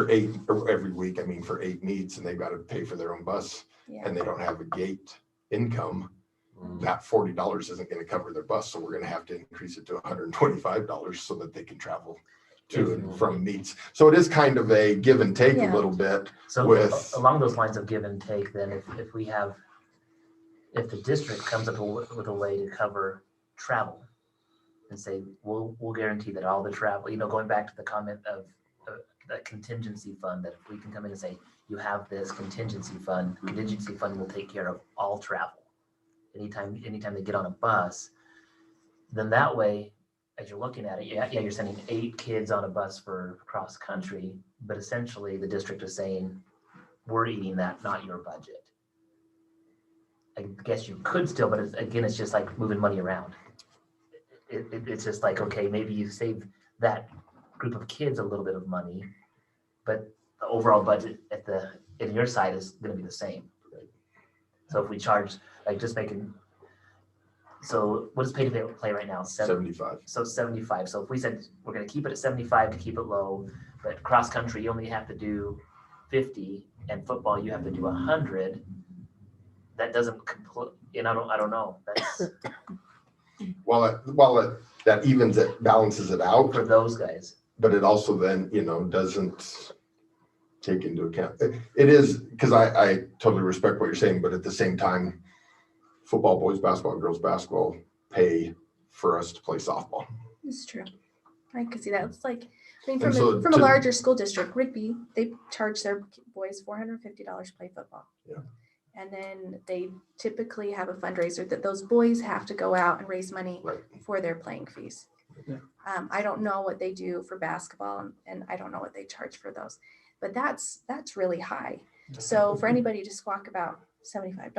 E: 8, or every week, I mean, for 8 meets, and they've got to pay for their own bus,
I: Yeah.
E: and they don't have a gate income.
D: Mm.
E: That $40 isn't gonna cover their bus, so we're gonna have to increase it to $125 so that they can travel to and from meets. So it is kind of a give and take a
I: Yeah.
E: little bit.
C: So
E: With-
C: along those lines of give and take, then if the district comes up with a way to cover travel and say, we'll guarantee that all the travel, going back to the comment of the contingency fund, that if we can come in and say, you have this contingency fund will take care of all travel. Anytime they get on a bus, then that way, as you're looking at it, yeah, you're sending 8 kids on a bus for cross country, but essentially the district is saying, we're eating that, not your budget. I guess you could still, but it's just like moving money around. It's just like, okay, maybe you save that group of kids a little bit of money, but the overall budget in your side is gonna be the same. So if we charge, like just making, so what is pay to play right now?
E: 75.
C: So 75. So if we said we're gonna keep it at 75 to keep it low, but cross country, you only have to do 50, and football, you have to do 100. That doesn't and I don't know. That's
E: That evens it, balances it out,
C: for those guys.
E: but it also then, doesn't take into account. It is, because I totally respect what you're saying, but at the same time, football, boys basketball, girls basketball pay for us to play softball.
I: It's true. I could see that. It's like,
E: And
I: from
E: so
I: a larger school district, Rigby, they charge their boys $450 to play football.
E: Yeah.
I: And then they typically have a fundraiser that those boys have to go out and raise money
E: Right.
I: for their playing fees.
G: Yeah.
I: I don't know what they do for basketball and I don't know what they charge for those, but that's really high. So for anybody to squawk about $75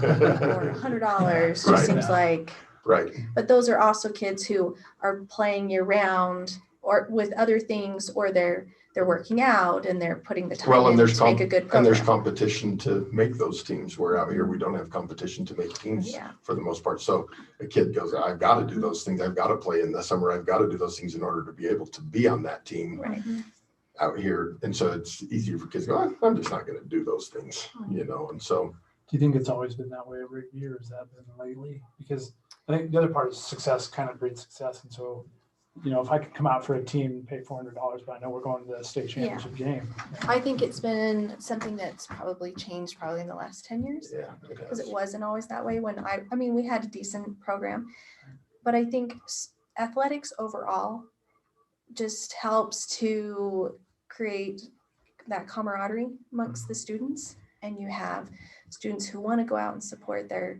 I: or $100 just
E: Right.
I: seems like,
E: Right.
I: but those are also kids who are playing year round or with other things, or they're working out and they're putting the time
E: Well, and
I: in
E: there's
I: to make a good
E: and there's
I: program.
E: competition to make those teams. Where out here, we don't have competition to make teams
I: Yeah.
E: for the most part. So a kid goes, I've got to do those things. I've got to play in the summer. I've got to do those things in order to be able to be on that team
I: Right.
E: out here. And so it's easier for kids to go, I'm just not going to do those things, and so.
G: Do you think it's always been that way every year, or has that been lately? Because I think the other part is success kind of breeds success. And so, if I could come out for a team and pay $400, but I know we're going to the state championship game.
I: I think it's been something that's probably changed in the last 10 years.
E: Yeah.
I: Because it wasn't always that way when I mean, we had a decent program, but I think athletics overall just helps to create that camaraderie amongst the students. And you have students who want to go out and support their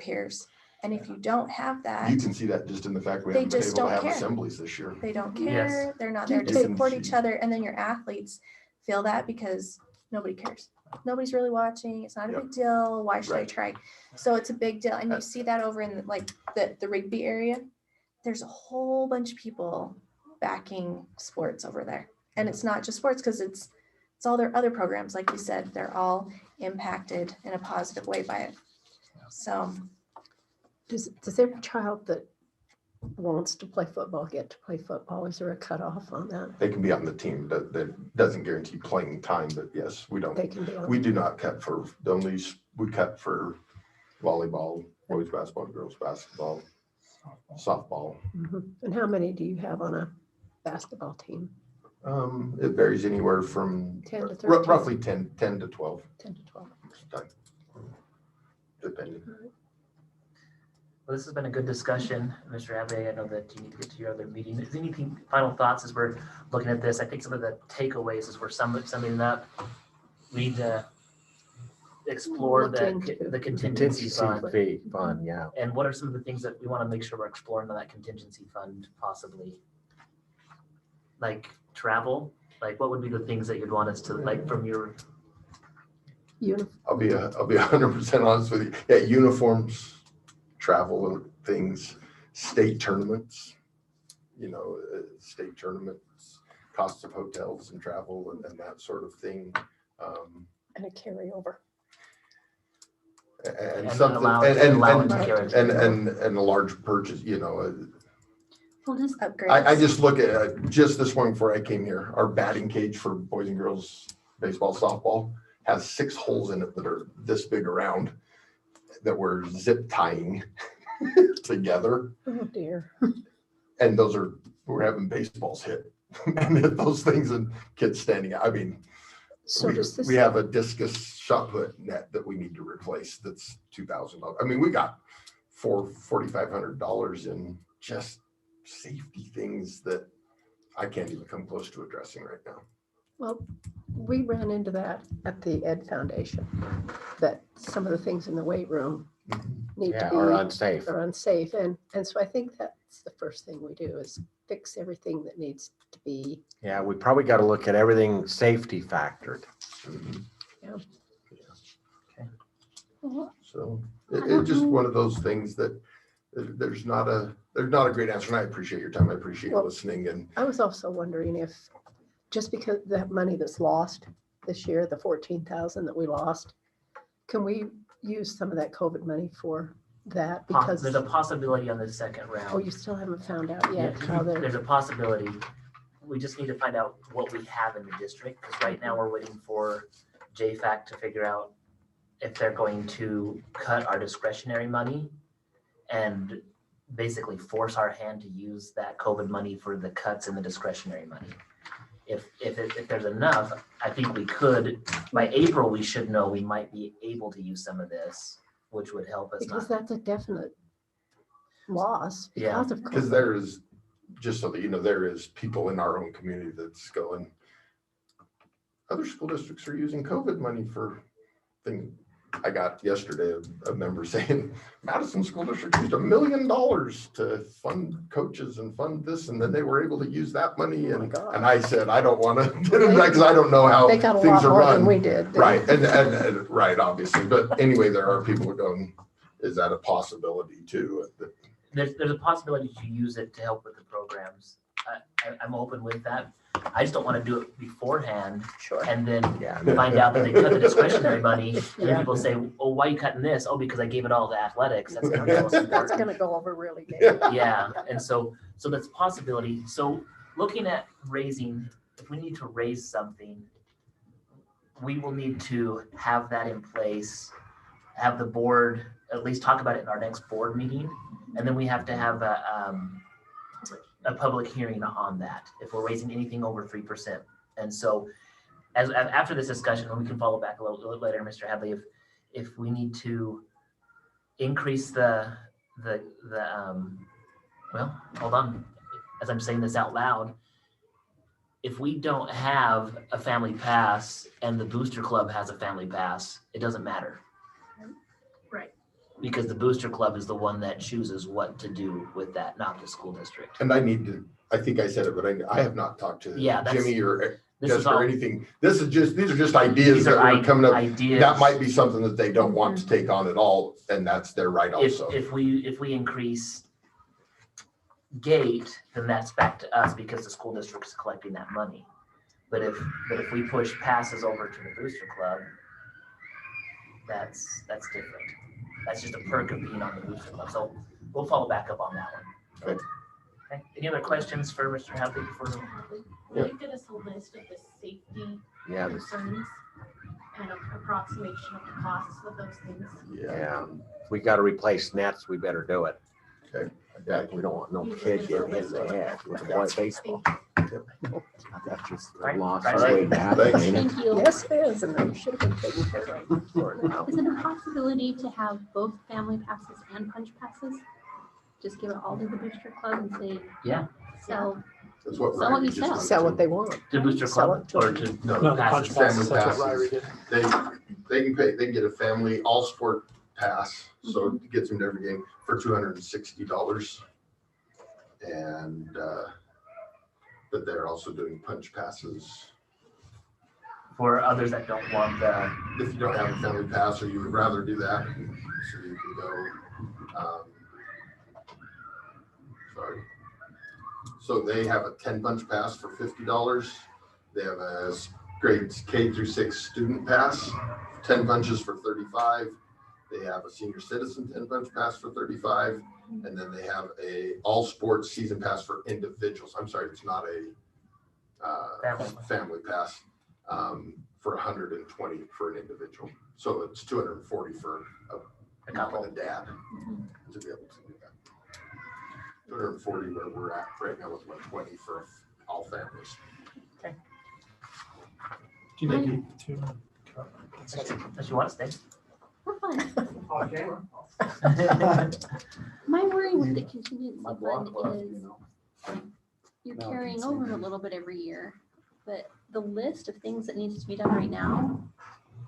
I: peers. And if you don't have that,
E: You can see that just in the fact we
I: They
E: haven't been
I: just
E: able to
I: don't
E: have
I: care.
E: assemblies this year.
I: they don't
C: Yes.
I: care. They're not there to
E: You can
I: support
E: see-
I: each other. And then your athletes feel that because nobody cares. Nobody's really watching. It's not a
E: Yep.
I: big deal. Why should I
E: Right.
I: try? So it's a big deal. And you see that over in the Rigby area. There's a whole bunch of people backing sports over there. And it's not just sports because it's it's all their other programs, like you said, they're all impacted in a positive way by it. So
F: Does every child that wants to play football get to play football? Is there a cutoff on that?
E: They can be on the team. That doesn't guarantee playing time, but yes, we don't.
F: They can be on.
E: We do not cut for we cut for volleyball, boys basketball, girls basketball, softball.
F: Mhm. And how many do you have on a basketball team?
E: It varies anywhere from
F: 10 to 13?
E: roughly 10 to 12,
F: 10 to 12.
E: depending.
C: Well, this has been a good discussion, Mr. Hadley. I know that you need to get to your other meeting. Is anything, final thoughts as we're looking at this? I think some of the takeaways as we're summing up, we need to explore
F: Look into
C: the contingency fund.
D: Fund, yeah.
C: And what are some of the things that we want to make sure we're exploring on that contingency fund possibly? Like travel, like what would be the things that you'd want us to, like from your,
E: I'll be 100% honest with you. Yeah, uniforms, travel and things, state tournaments, state tournaments, costs of hotels and travel and that sort of thing.
F: And a carryover.
E: And
C: and
E: something,
C: allowance to carry.
E: and a large purchase,
B: Well, just
I: upgrades.
E: I just look at, just this morning before I came here, our batting cage for boys and girls baseball, softball has 6 holes in it that are this big around that we're zip tying together.
F: Oh dear.
E: And we're having baseballs hit and hit those things and kids standing out. I mean,
F: So does this?
E: we have a discus shot put net that we need to replace. That's $2,000. I mean, we got $4,500 in just safety things that I can't even come close to addressing right now.
F: Well, we ran into that at the Ed Foundation, that some of the things in the weight room need to
D: Yeah,
F: be.
D: or unsafe.
F: Are unsafe. And so I think that's the first thing we do is fix everything that needs to be.
D: Yeah, we probably got to look at everything safety factored.
E: So it's just one of those things that there's not a great answer. And I appreciate your time. I appreciate
F: Well,
E: listening. And
F: I was also wondering if, just because that money that's lost this year, the 14,000 that we lost, can we use some of that COVID money for that? Because,
C: There's a possibility on the second round.
F: oh, you still haven't found out yet
C: Yeah,
F: how they're.
C: there's a possibility. We just need to find out what we have in the district, because right now we're waiting for JFAC to figure out if they're going to cut our discretionary money and basically force our hand to use that COVID money for the cuts in the discretionary money. If there's enough, I think we could, by April, we should know we might be able to use some of this, which would help us
F: Because
C: not.
F: that's a definite loss
C: Yeah.
F: because of
E: because
F: COVID.
E: there is, just so that you know, there is people in our own community that's going, other school districts are using COVID money for things. I got yesterday a member saying Madison School District used $1 million to fund coaches and fund this, and then they were able to use that money.
F: Oh my
E: And
F: God.
E: and I said, I don't want to get into that because I don't know how
F: They got a
E: things
F: lot
E: are
F: more than
E: run.
F: we did.
E: Right, and right, obviously. But anyway, there are people who are going, is that a possibility too?
C: There's a possibility to use it to help with the programs. I'm open with that. I just don't want to do it beforehand
F: Sure.
C: and then
D: Yeah.
C: find out that they cut the discretionary money. And then
F: Yeah.
C: people say, oh, why are you cutting this? Oh, because I gave it all to athletics. That's gonna be most
F: That's
C: important.
F: gonna go over really big.
C: Yeah, and so that's a possibility. So looking at raising, if we need to raise something, we will need to have that in place, have the board at least talk about it in our next board meeting. And then we have to have a public hearing on that if we're raising anything over 3%. And so after this discussion, and we can follow back a little later, Mr. Hadley, if we need to increase the well, hold on, as I'm saying this out loud, if we don't have a family pass and the booster club has a family pass, it doesn't matter.
A: Right.
C: Because the booster club is the one that chooses what to do with that, not the school district.
E: And I think I said it, but I have not talked to
C: Yeah, that's-
E: Jimmy or
C: This is
E: Jessica
C: all,
E: or anything. These are just ideas
C: these
E: that
C: are
E: are coming up.
C: ideas.
E: That might be something that they don't want to take on at all, and that's their right also.
C: If we increase gate, then that's back to us because the school district is collecting that money. But if we push passes over to the booster club, that's different. That's just a perk of being on the booster club. So we'll follow back up on that one.
E: Okay.
C: Okay. Any other questions for Mr. Hadley before?
A: Mr. Hadley, will you get us a list of the safety
D: Yeah,
A: concerns and an approximation of the costs of those things?
D: yeah. If we gotta replace nets, we better do it.
E: Okay.
D: Yeah, we don't want no kid getting hit in the head with a white baseball. That's just a
C: Right,
D: loss
C: right,
D: of
C: right.
D: way back.
E: Thanks.
D: ain't it?
B: Thank you.
F: Yes, it is, and they should have been taken care of before now.
B: Is it a possibility to have both family passes and punch passes? Just give it all to the booster club and say,
C: Yeah.
B: sell.
E: That's what
B: Sell what
E: Ryrie
B: you
E: just
B: sell.
E: went
F: Sell
E: to.
F: what they want.
C: To booster
F: Sell
C: club
F: it to
C: or
F: them.
C: to
E: No,
G: No, the punch
C: passes?
G: passes,
E: Family
G: that's what
E: passes.
G: Ryrie did.
E: They can pay, they can get a family all sport pass, so it gets them to every game for $260. And, but they're also doing punch passes.
C: For others that don't want the,
E: If you don't have a family pass or you would rather do that, so you can go, sorry. So they have a 10 punch pass for $50. They have a grades K through 6 student pass, 10 punches for $35. They have a senior citizen 10 punch pass for $35. And then they have a all sports season pass for individuals. I'm sorry, it's not a family pass, for $120 for an individual. So it's $240 for
C: a
E: mom
C: couple.
E: and a dad to be able to do that. $240 where we're at right now with $120 for all families.
G: Do you need to?
C: Does you want to stay?
B: We're fine.
G: On camera.
B: My worry with the contingency
H: My
B: fund
H: block left,
B: is
H: you know.
B: you're
H: Now I
B: carrying
H: can see
B: over a
H: them.
B: little bit every year, but the list of things that needs to be done right now,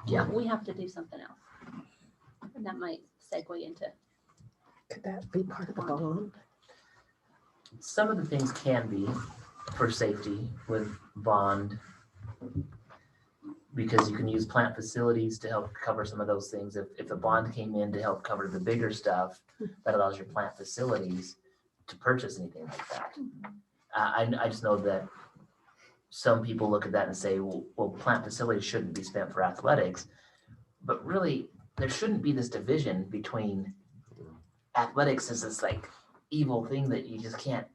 C: Yeah.
B: we have to do something else. And that might segue into,
F: Could that be part of the bond?
C: Some of the things can be for safety with bond, because you can use plant facilities to help cover some of those things. If the bond came in to help cover the bigger stuff, that allows your plant facilities to purchase anything like that. I just know that some people look at that and say, well, plant facilities shouldn't be spent for athletics. But really, there shouldn't be this division between athletics as this like evil thing that you just can't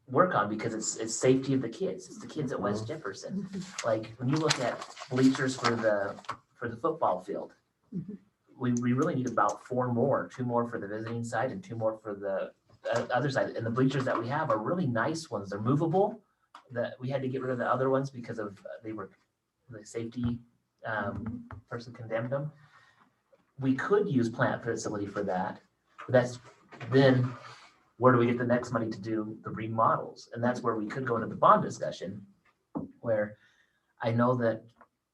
C: work on because it's safety of the kids. It's the kids at West Jefferson. Like when you look at bleachers for the football field, we really need about 4 more, 2 more for the visiting side and 2 more for the other side. And the bleachers that we have are really nice ones. They're movable. That we had to get rid of the other ones because of the safety person condemned them. We could use plant facility for that. But that's then where do we get the next money to do the remodels? And that's where we could go into the bond discussion, where I know that,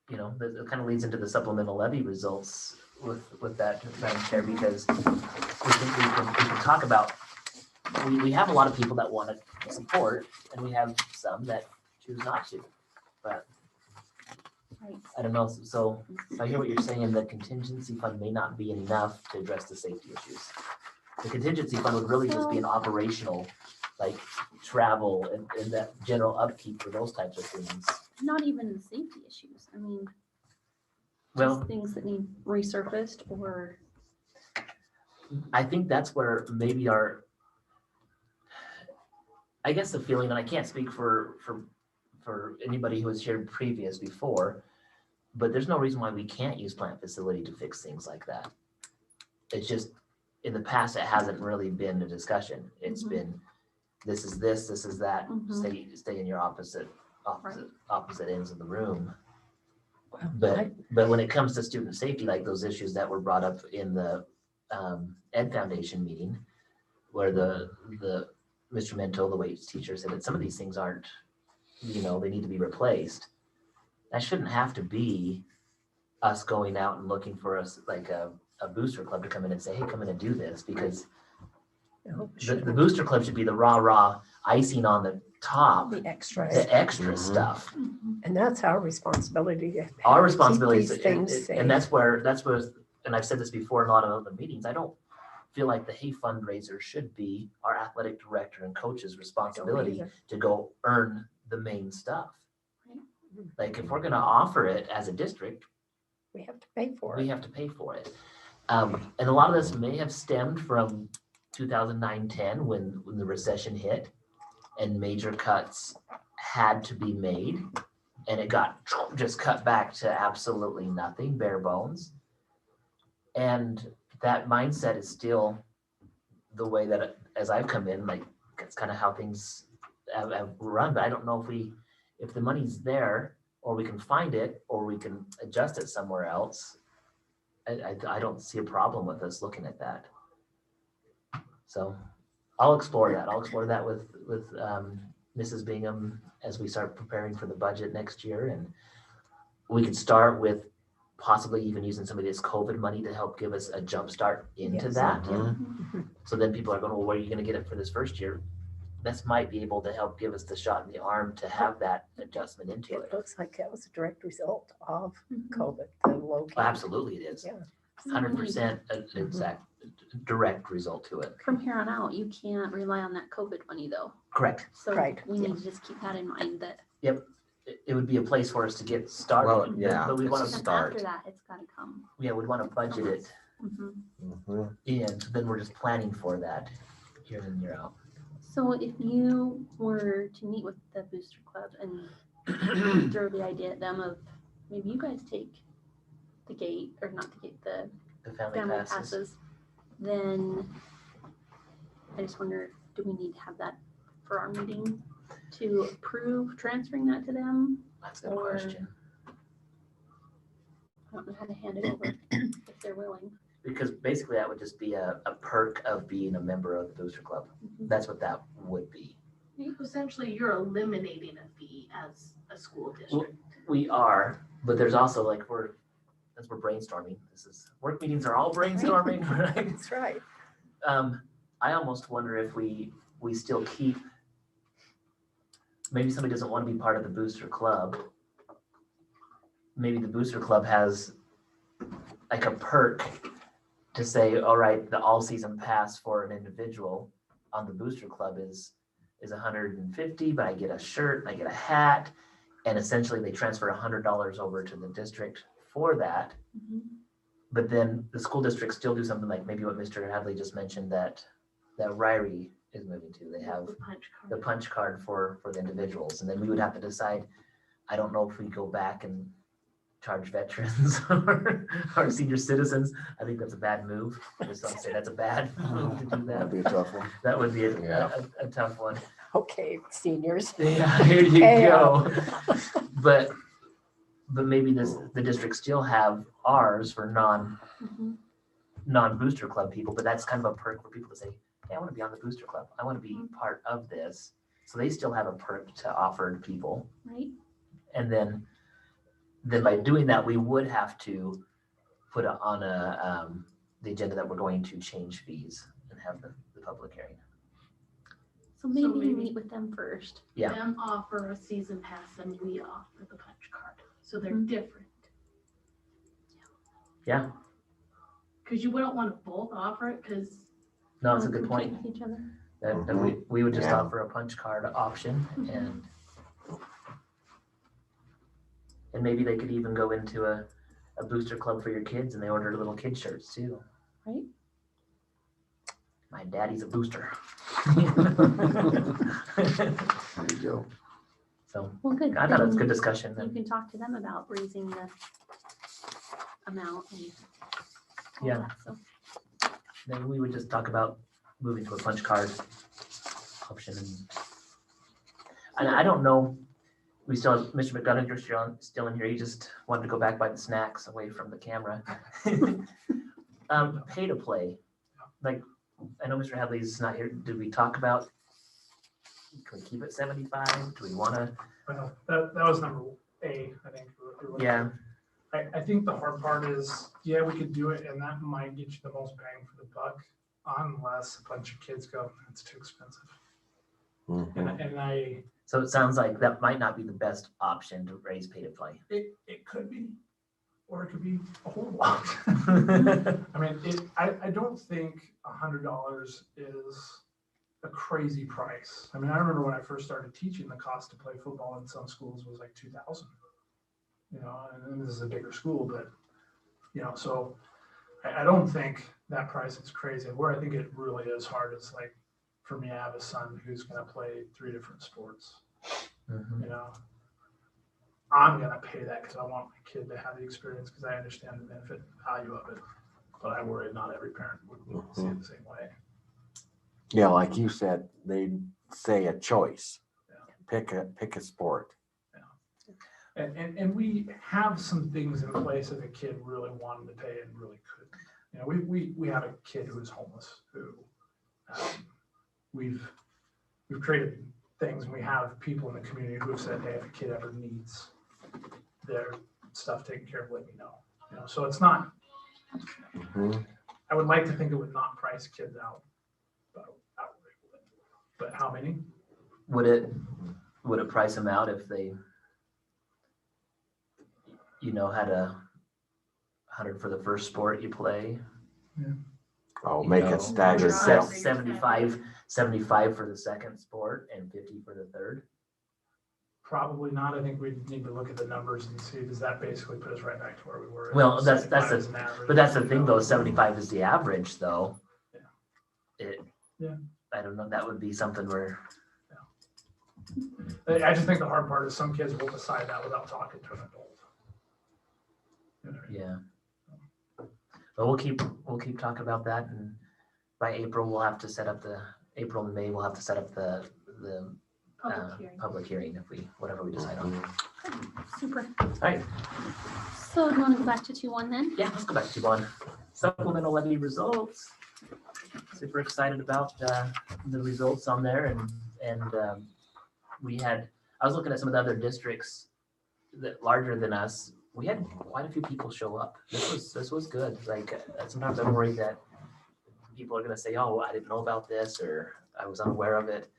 C: that it kind of leads into the supplemental levy results with that, Madam Chair, because we can talk about, we have a lot of people that want to support, and we have some that choose not to. But I don't know, so I hear what you're saying, the contingency fund may not be enough to address the safety issues. The contingency fund would really just be an operational, like travel and that general upkeep for those types of things.
B: not even the safety issues. I mean,
C: Well,
B: just things that need resurfaced or,
C: I think that's where maybe I guess the feeling, and I can't speak for anybody who has shared previous before, but there's no reason why we can't use plant facility to fix things like that. It's just, in the past, it hasn't really been a discussion. It's been, this is this is that, stay in your opposite ends of the room. But when it comes to student safety, like those issues that were brought up in the Ed Foundation meeting, where the Mr. Mento, the weights teacher, said that some of these things aren't, they need to be replaced. That shouldn't have to be us going out and looking for us like a booster club to come in and say, hey, come in and do this, because the booster club should be the raw icing on the top,
F: The extra.
C: the extra stuff.
F: And that's our responsibility. To
C: Our
F: keep
C: responsibility
F: these
C: is,
F: things safe.
C: and that's where, and I've said this before in a lot of other meetings, I don't feel like the Hay fundraiser should be our athletic director and coach's responsibility
F: either.
C: to go earn the main stuff. Like, if we're gonna offer it as a district,
F: We have to pay for
C: we
F: it.
C: have to pay for it. And a lot of this may have stemmed from 2009-10 when the recession hit and major cuts had to be made. And it got just cut back to absolutely nothing, bare bones. And that mindset is still the way that, as I've come in, like, it's kind of how things have run. But I don't know if the money's there, or we can find it, or we can adjust it somewhere else. I don't see a problem with us looking at that. So I'll explore that. I'll explore that with Mrs. Bingham as we start preparing for the budget next year. And we could start with possibly even using some of this COVID money to help give us a jump start into
F: Yes.
C: that.
D: Mhm.
C: So then people are going, well, where are you going to get it for this first year? This might be able to help give us the shot in the arm to have that adjustment into
F: It
C: it.
F: looks like that was a direct result of
B: Mhm.
F: COVID, the low.
C: Well, absolutely it is.
F: Yeah.
C: 100% exact direct result to it.
B: From here on out, you can't rely on that COVID money though.
C: Correct.
B: So
F: Right,
B: we need to just keep that in mind that
C: It would be a place for us to get started.
D: Well, yeah,
C: But we
D: it's
C: want
D: a
C: to,
B: and
D: start.
B: after that, it's gotta come.
C: we'd want to budget it
B: Mhm.
D: Mhm.
C: in. So then we're just planning for that year in, year out.
B: So if you were to meet with the booster club and throw the idea at them of maybe you guys take the gate, or not the gate, the
C: The family
B: family
C: passes.
B: passes, then I just wonder, do we need to have that for our meeting to approve transferring that to them?
C: That's a good
B: Or-
C: question.
B: I don't know how to hand it over if they're willing.
C: Because basically that would just be a perk of being a member of the booster club.
B: Mhm.
C: That's what that would be.
A: Essentially, you're eliminating a fee as a school district.
C: We are, but there's also like we're brainstorming. Work meetings are all brainstorming, right?
F: that's right.
C: I almost wonder if we still keep, maybe somebody doesn't want to be part of the booster club. Maybe the booster club has like a perk to say, all right, the all season pass for an individual on the booster club is $150, but I get a shirt, I get a hat, and essentially they transfer $100 over to the district for that.
B: Mhm.
C: But then the school districts still do something like maybe what Mr. Hadley just mentioned that Ryrie is moving to. They have
A: The punch card.
C: the punch card for the individuals, and then we would have to decide. I don't know if we go back and charge veterans or our senior citizens. I think that's a bad move. I just don't say that's a bad move to do
H: That'd
C: that.
H: be a tough one.
C: That would be
D: Yeah.
C: a tough one.
F: Okay, seniors.
C: Yeah, here you
F: Pay
C: go. But maybe the district still have ours for
B: Mhm.
C: non-booster club people, but that's kind of a perk for people to say, hey, I want to be on the booster club. I want to be part of this. So they still have a perk to offer to people.
B: Right?
C: And then by doing that, we would have to put on the agenda that we're going to change fees and have the public hearing.
B: So maybe
A: maybe-
B: meet with them first.
C: Yeah.
A: Them offer a season pass and we offer the punch card. So they're
B: Mhm.
A: different.
C: Yeah.
A: Because you wouldn't want to both offer it because
C: No, it's a
B: Wanna
C: good
B: compete
C: point.
B: with each other.
C: That we would just
D: Yeah.
C: offer a punch card option and maybe they could even go into a booster club for your kids and they order little kid shirts too.
B: Right.
C: My daddy's a booster.
H: There you go.
C: So
B: Well, good.
C: I thought it was
B: Then
C: good discussion.
B: You can talk to them about raising the amount and all
C: Yeah.
B: that, so.
C: Maybe we would just talk about moving to a punch card option. And I don't know, we still have Mr. McDonough, you're still in here. You just wanted to go back by the snacks away from the camera. Pay to play. Like, I know Mr. Hadley's not here. Did we talk about, can we keep it 75? Do we want to?
G: Well, that was number A, I think.
C: Yeah.
G: I think the hard part is, yeah, we could do it and that might get you the most bang for the buck unless a bunch of kids go, it's too expensive.
D: Mhm.
G: And I,
C: So it sounds like that might not be the best option to raise pay to play.
G: it could be, or it could be a horrible option. I mean, I don't think $100 is a crazy price. I mean, I remember when I first started teaching, the cost to play football in some schools was like $2,000. you know, and this is a bigger school, but, you know, so I don't think that price is crazy. Where I think it really is hard is like, for me, I have a son who's gonna play 3 different sports,
C: Mhm.
G: you know. I'm gonna pay that because I want my kid to have the experience because I understand the benefit and value of it. But I worry not every parent would see it the same way.
D: Yeah, like you said, they say a choice.
G: Yeah.
D: Pick a sport.
G: And we have some things in place if a kid really wanted to pay and really couldn't. You know, we have a kid who is homeless who we've created things, and we have people in the community who have said, hey, if a kid ever needs their stuff taken care of, let me know. You know, so it's not.
D: Mhm.
G: I would like to think it would not price kids out, but how many?
C: Would it price them out if they, you know, had a 100 for the first sport you play?
D: Oh,
C: You
D: make
C: know,
D: it staggered
I: Sure.
D: sale.
C: 75 for the second sport and 50 for the third?
G: Probably not. I think we need to look at the numbers and see, does that basically put us right back to where we were?
C: Well, that's
G: 75
C: the-
G: is an average,
C: But that's the
G: you
C: thing
G: know?
C: though, 75 is the average though.
G: Yeah.
C: It,
G: Yeah.
C: I don't know, that would be something where,
G: I just think the hard part is some kids will decide that without talking to an adult. You know what I mean?
C: yeah. But we'll keep talking about that, and by April, we'll have to set up April and May, we'll have to set up the public hearing if whatever we decide on.
B: Super.
C: Right.
B: So do you want to go back to 2-1 then?
C: Yeah, let's go back to one. Supplemental levy results. Super excited about the results on there, and I was looking at some of the other districts that larger than us. We had quite a few people show up. This was good. Like sometimes I'm worried that people are going to say, "Oh, I didn't know about this," or "I was unaware of it."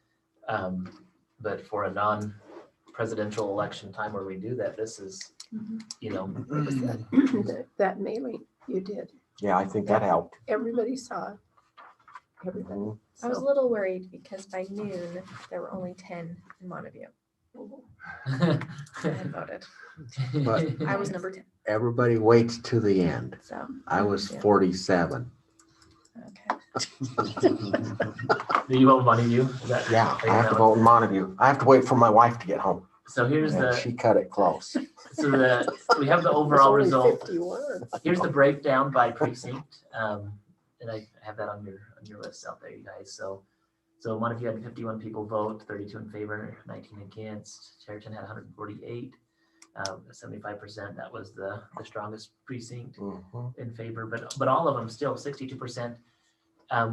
C: But for a non-presidential election time where we do that, this is, you know,
F: That mailing you did,
D: Yeah, I think that helped.
F: everybody saw it. Everybody.
D: Mhm.
I: I was a
F: So,
I: little worried because by noon, there were only 10 in Montague. I had voted.
D: But-
I: I was number 10,
D: Everybody waits to the end.
I: so,
D: I was
I: Yeah.
D: 47.
I: okay.
C: do you vote Montague? Is that-
D: Yeah, I have to vote in Montague. I have to wait for my wife to get home.
C: So here's
D: And
C: the
D: she cut it close.
C: we have the
F: it was
C: overall
F: only
C: result.
F: 51.
C: Here's the breakdown by precinct, and I have that on your list out there, you guys. So Montague had 51 people vote, 32 in favor, 19 against. Chariton had 148, 75%. That was the strongest precinct
D: Mhm.
C: in favor, but all of them still 62%.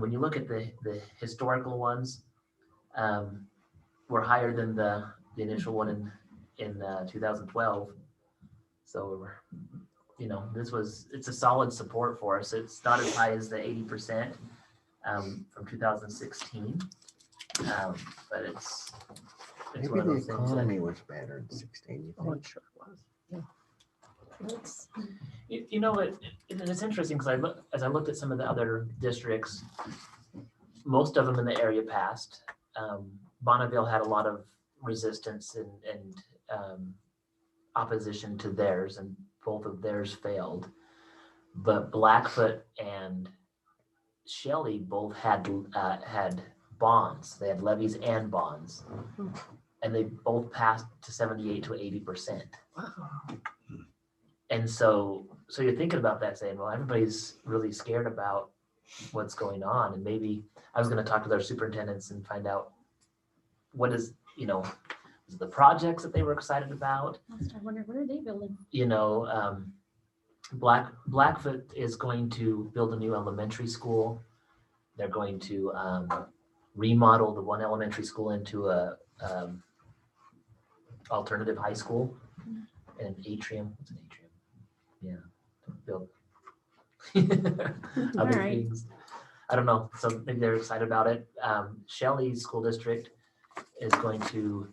C: When you look at the historical ones, were higher than the initial one in 2012. So we're, you know, it's a solid support for us. It's not as high as the 80% from 2016, but it's
D: Maybe
C: one of
D: the
C: those things that
D: economy was better in 16. You
F: Oh,
D: think?
F: it sure was. Yeah. It's-
C: you know it's interesting because as I looked at some of the other districts, most of them in the area passed. Bonneville had a lot of resistance and opposition to theirs, and both of theirs failed. But Blackfoot and Shelley both had bonds. They had levies and bonds, and they both passed to 78 to 80%. And so you're thinking about that, saying, well, everybody's really scared about what's going on, and maybe I was going to talk to their superintendents and find out what is, you know, is the projects that they were excited about.
B: I wonder what are they building?
C: You know, Blackfoot is going to build a new elementary school. They're going to remodel the one elementary school into a alternative high school, and an atrium. What's an atrium? Yeah, build
B: All
C: other
B: right.
C: things. I don't know. So maybe they're excited about it. Shelley School District is going to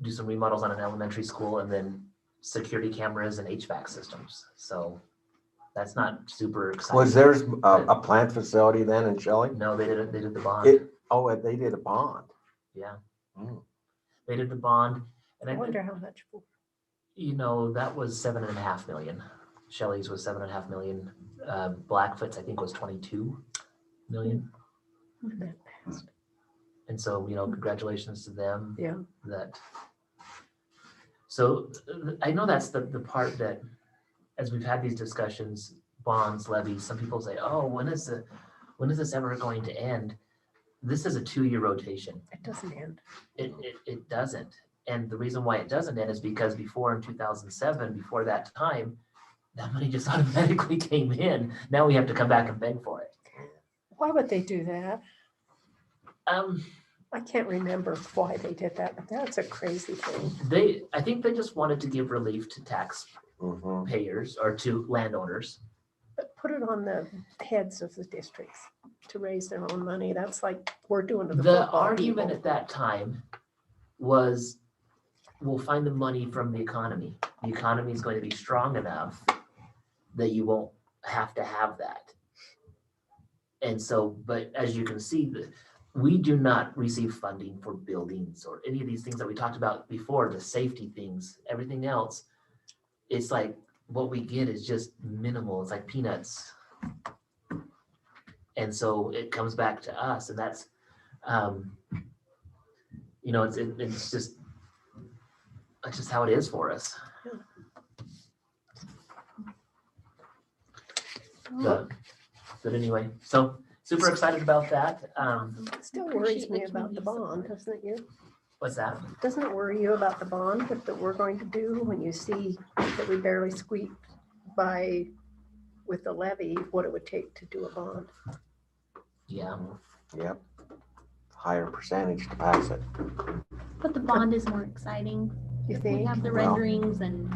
C: do some remodels on an elementary school, and then security cameras and HVAC systems. So that's not super exciting.
D: Was theirs a plant facility then in Shelley?
C: No, they did the bond.
D: They did a bond.
C: Yeah.
D: Mm.
C: They did the bond, and
F: I
C: I
F: wonder how much for.
C: That was 7.5 million. Shelley's was 7.5 million. Blackfoot's, I think, was 22 million.
F: That passed.
C: And so, congratulations to them.
F: Yeah.
C: So I know that's the part that, as we've had these discussions, bonds, levies, some people say, oh, when is this ever going to end? This is a 2-year rotation.
F: It doesn't end.
C: It doesn't. And the reason why it doesn't end is because before in 2007, before that time, that money just automatically came in. Now we have to come back and beg for it.
F: Why would they do that?
C: I
F: can't remember why they did that, but that's a crazy thing.
C: I think they just wanted to give relief to
D: Mhm.
C: taxpayers or to landowners.
F: But put it on the heads of the districts to raise their own money. That's like we're doing to the
C: The
F: football
C: argument
F: people.
C: at that time was, we'll find the money from the economy. The economy is going to be strong enough that you won't have to have that. And so, but as you can see, we do not receive funding for buildings or any of these things that we talked about before, the safety things, everything else. It's like what we get is just minimal. It's like peanuts. And so it comes back to us, and that's, it's just how it is for us. But anyway, so super excited about that.
F: It still worries me about the bond, doesn't it you?
C: What's that?
F: Doesn't it worry you about the bond that we're going to do when you see that we barely squeaked by with the levy, what it would take to do a bond?
C: Yeah.
D: Yep. Higher percentage to pass it.
B: But the bond is more exciting.
F: You
B: We
F: think?
B: have the
D: Well,
B: renderings and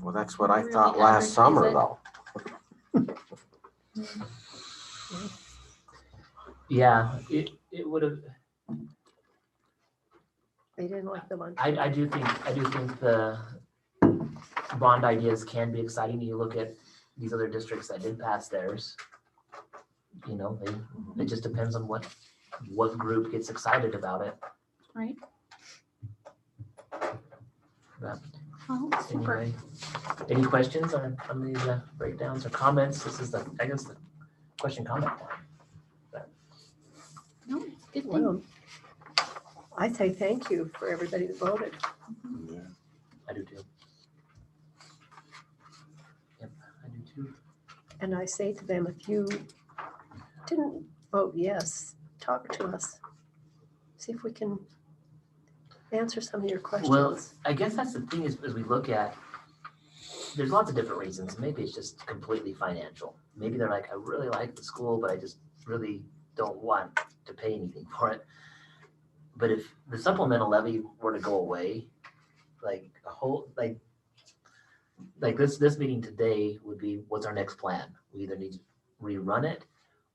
D: Well, that's what I
B: Really
D: thought last summer,
B: advertise
D: though.
C: Yeah, it would have.
F: They didn't like the lunch.
C: I do think the bond ideas can be exciting. You look at these other districts that did pass theirs. It just depends on what group gets excited about it.
B: right.
C: But
B: Oh, super.
C: anyway, any questions on these breakdowns or comments? This is the question comment time.
B: No, it's a good thing.
F: Well, I say thank you for everybody that voted.
H: Yeah.
C: I do too. Yep, I do too.
F: And I say to them, if you didn't vote yes, talk to us. See if we can answer some of your questions.
C: Well, I guess that's the thing is, as we look at, there's lots of different reasons. Maybe it's just completely financial. Maybe they're like, I really like the school, but I just really don't want to pay anything for it. But if the supplemental levy were to go away, like this meeting today would be, what's our next plan? We either need to rerun it,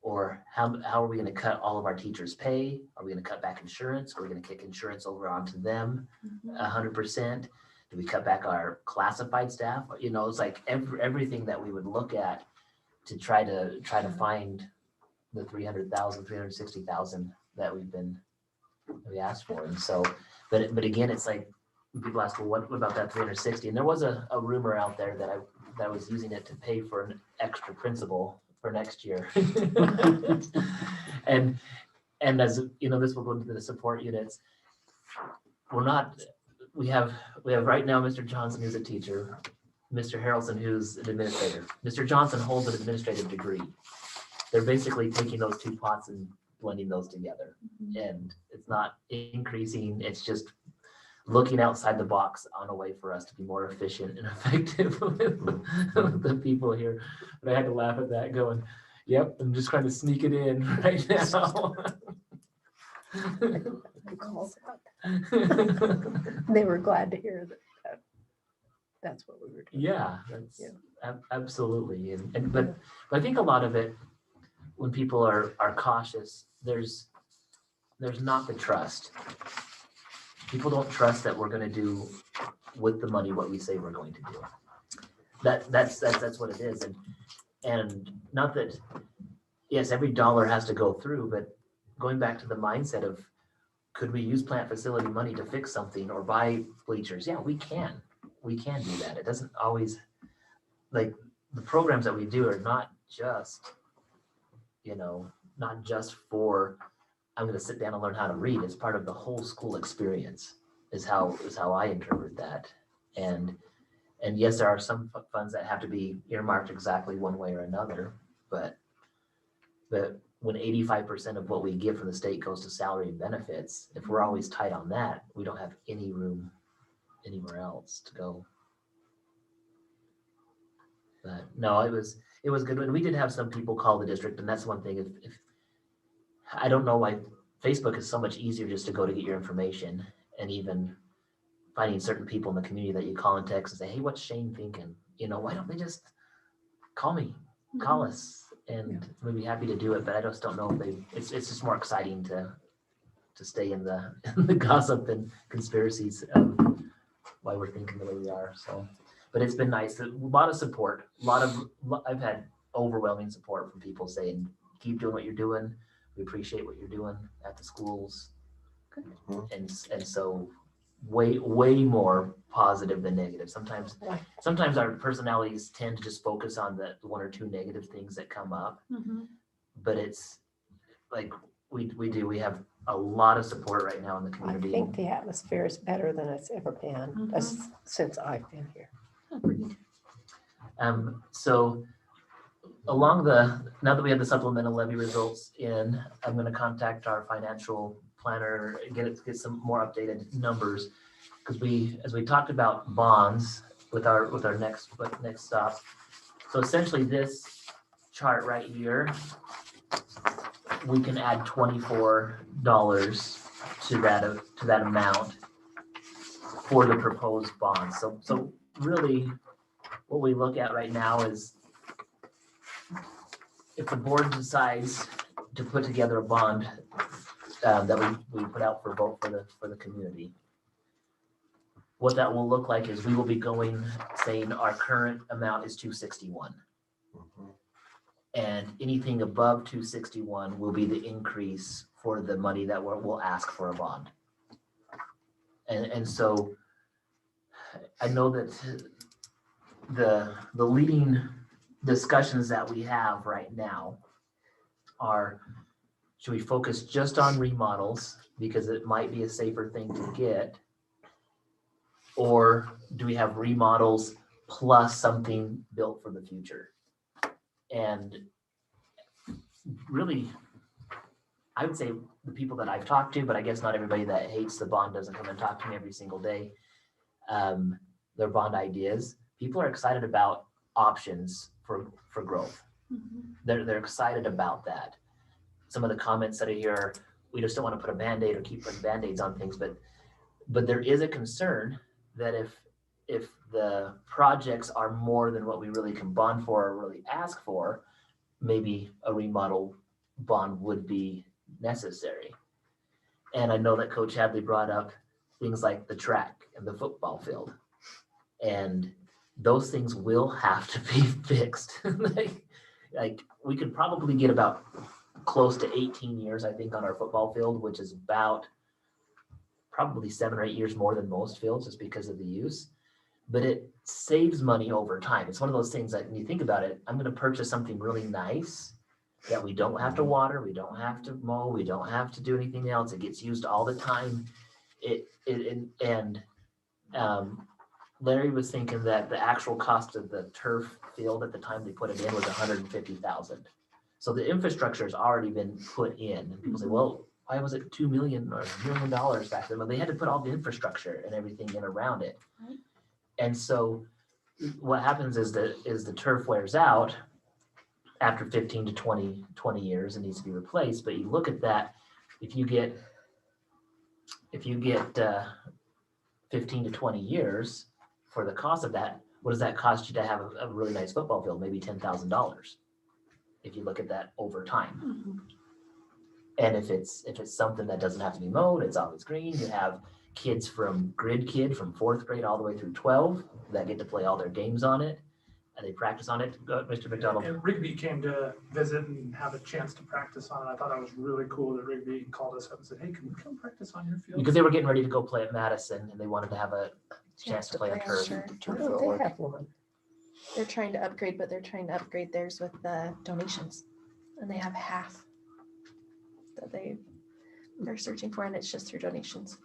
C: or how are we going to cut all of our teachers' pay? Are we going to cut back insurance? Are we going to kick insurance over onto them 100%? Do we cut back our classified staff? It's like everything that we would look at to try to find the 300,000, 360,000 that we asked for. And so, but again, it's like people ask, well, what about that 360? And there was a rumor out there that I was using it to pay for an extra principal for next year. and as this will go into the support units. We have right now Mr. Johnson, who's a teacher, Mr. Harrelson, who's an administrator. Mr. Johnson holds an administrative degree. They're basically taking those two pots and blending those together. And it's not increasing, it's just looking outside the box on a way for us to be more efficient and effective with the people here. But I had to laugh at that going, yep, I'm just trying to sneak it in right now.
F: They were glad to hear that that's what we were doing.
C: Yeah, that's absolutely. But I think a lot of it, when people are cautious, there's not the trust. People don't trust that we're going to do with the money what we say we're going to do. That's what it is. And not that, yes, every dollar has to go through, but going back to the mindset of, could we use plant facility money to fix something or buy bleachers? Yeah, we can. we can do that. It doesn't always, like, the programs that we do are not just, not just for, I'm going to sit down and learn how to read. It's part of the whole school experience is how I interpret that. And yes, there are some funds that have to be earmarked exactly one way or another, but when 85% of what we get from the state goes to salary and benefits, if we're always tight on that, we don't have any room anywhere else to go. But no, it was good. And we did have some people call the district, and that's one thing. If I don't know why Facebook is so much easier just to go to get your information, and even finding certain people in the community that you call and text and say, hey, what's Shane thinking? Why don't they just call me, call us, and we'd be happy to do it. But I just don't know if it's just more exciting to stay in the gossip and conspiracies of why we're thinking the way we are. So, but it's been nice. A lot of support. I've had overwhelming support from people saying, keep doing what you're doing. We appreciate what you're doing at the schools. And so way more positive than negative. Sometimes our personalities tend to just focus on the one or two negative things that come up. But it's like we have a lot of support right now in the
F: I
C: community.
F: think the atmosphere is better than it's ever been since I've been here.
C: So now that we have the supplemental levy results in, I'm going to contact our financial planner, get some more updated numbers, because as we talked about bonds with our next stop. So essentially this chart right here, we can add $24 to that amount for the proposed bonds. So really what we look at right now is if the board decides to put together a bond that we put out for vote for the community, what that will look like is we will be saying our current amount is 261. And anything above 261 will be the increase for the money that we'll ask for a bond. And so I know that the leading discussions that we have right now are, should we focus just on remodels because it might be a safer thing to get? Or do we have remodels plus something built for the future? And really, I would say the people that I've talked to, but I guess not everybody that hates the bond doesn't come and talk to me every single day, their bond ideas. People are excited about options for growth. They're excited about that. Some of the comments that are here, we just don't want to put a Band-Aid or keep putting Band-Aids on things, but there is a concern that if the projects are more than what we really can bond for or really ask for, maybe a remodel bond would be necessary. And I know that Coach Hadley brought up things like the track and the football field, and those things will have to be fixed. like we could probably get about close to 18 years, I think, on our football field, which is about probably 7 or 8 years more than most fields just because of the use. But it saves money over time. It's one of those things that when you think about it, I'm going to purchase something really nice that we don't have to water, we don't have to mow, we don't have to do anything else. It gets used all the time. Larry was thinking that the actual cost of the turf field at the time they put it in was $150,000. So the infrastructure has already been put in. And people say, well, why was it $2 million or $1 million back then? Well, they had to put all the infrastructure and everything in around it. Right. And so what happens is the turf wears out after 15 to 20 years and needs to be replaced. But you look at that, if you get 15 to 20 years for the cost of that, what does that cost you to have a really nice football field? Maybe $10,000 if you look at that over time. And if it's something that doesn't have to be mowed, it's always green. You have kids from from 4th grade all the way through 12 that get to play all their games on it, and they practice on it. Mr. McDonald.
G: And Rigby came to visit and have a chance to practice on it. I thought that was really cool that Rigby called us up and said, hey, can we come practice on your field?
C: Because they were getting ready to go play at Madison, and they wanted to have chance to play on turf.
I: Sure.
F: Why don't they have one?
I: They're trying to upgrade, but they're trying to upgrade theirs with the donations. And they have half that they're searching for, and it's just through donations.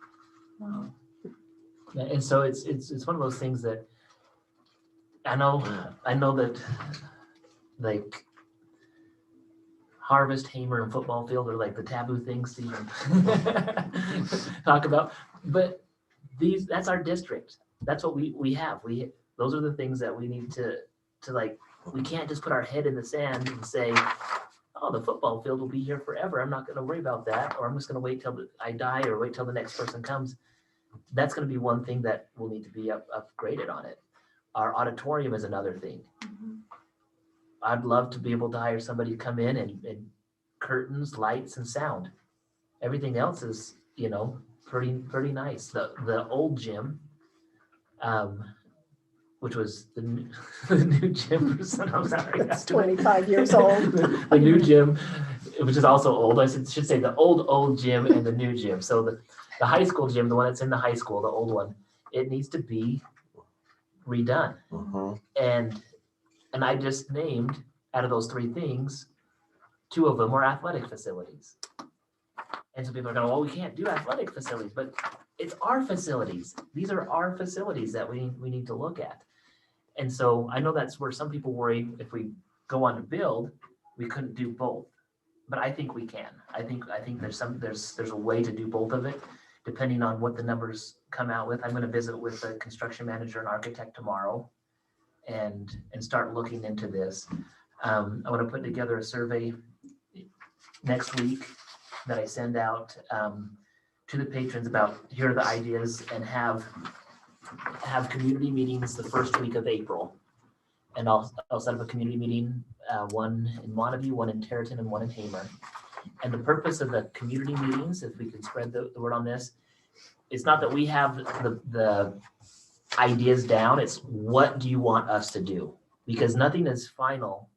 C: Yeah, and so it's one of those things that I know that like harvest, hamer, and football field are like the taboo things to even talk about. But that's our district. That's what we have. Those are the things that we need to like, we can't just put our head in the sand and say, oh, the football field will be here forever. I'm not gonna worry about that, or I'm just gonna wait till I die or wait till the next person comes. That's going to be one thing that will need to be upgraded on it. Our auditorium is another thing. I'd love to be able to hire somebody to come in and curtains, lights, and sound. Everything else is, pretty nice. The old gym, which was the new gym. I'm sorry.
F: That's 25 years old.
C: The new gym, which is also old. I should say the old gym and the new gym. So the high school gym, the one that's in the high school, the old one, it needs to be redone. And I just named, out of those three things, two of them are athletic facilities. And so people are going, well, we can't do athletic facilities, but it's our facilities. These are our facilities that we need to look at. And so I know that's where some people worry, if we go on to build, we couldn't do both. But I think we can. I think there's a way to do both of it, depending on what the numbers come out with. I'm going to visit with the construction manager and architect tomorrow and start looking into this. I want to put together a survey next week that I send out to the patrons about, here are the ideas, and have community meetings the first week of April. And I'll set up a community meeting, one in Montague, one in Territon, and one in Hamer. And the purpose of the community meetings, if we can spread the word on this, it's not that we have the ideas down, it's what do you want us to do? Because nothing is final.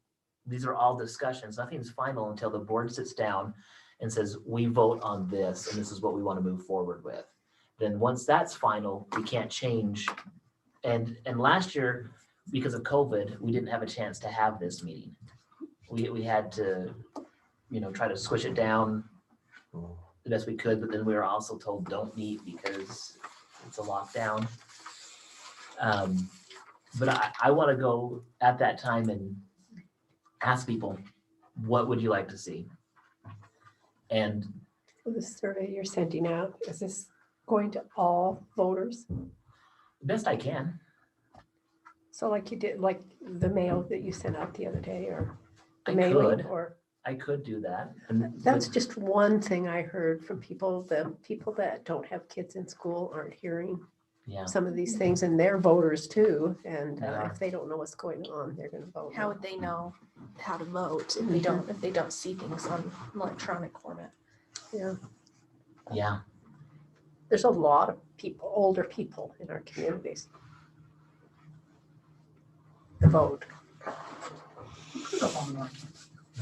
C: These are all discussions. Nothing is final until the board sits down and says, we vote on this, and this is what we want to move forward with. Then once that's final, we can't change. And last year, because of COVID, we didn't have a chance to have this meeting. We had to, try to squish it down the best we could, but then we were also told don't meet because it's a lockdown. But I want to go at that time and ask people, what would you like to see? And
F: The survey you're sending out, is this going to all voters?
C: best I can.
F: So like you did, like the mail that you sent out the other day, or the
C: I
F: mailing,
C: could.
F: or
C: I could do that. And
F: that's just one thing I heard from people. The people that don't have kids in school aren't hearing
C: yeah.
F: some of these things, and they're voters too. And
C: They are.
F: if they don't know what's going on, they're going to vote.
I: How would they know how to vote if they don't see things on electronic format?
F: Yeah,
C: Yeah.
F: there's a lot of people, older people in our communities. The vote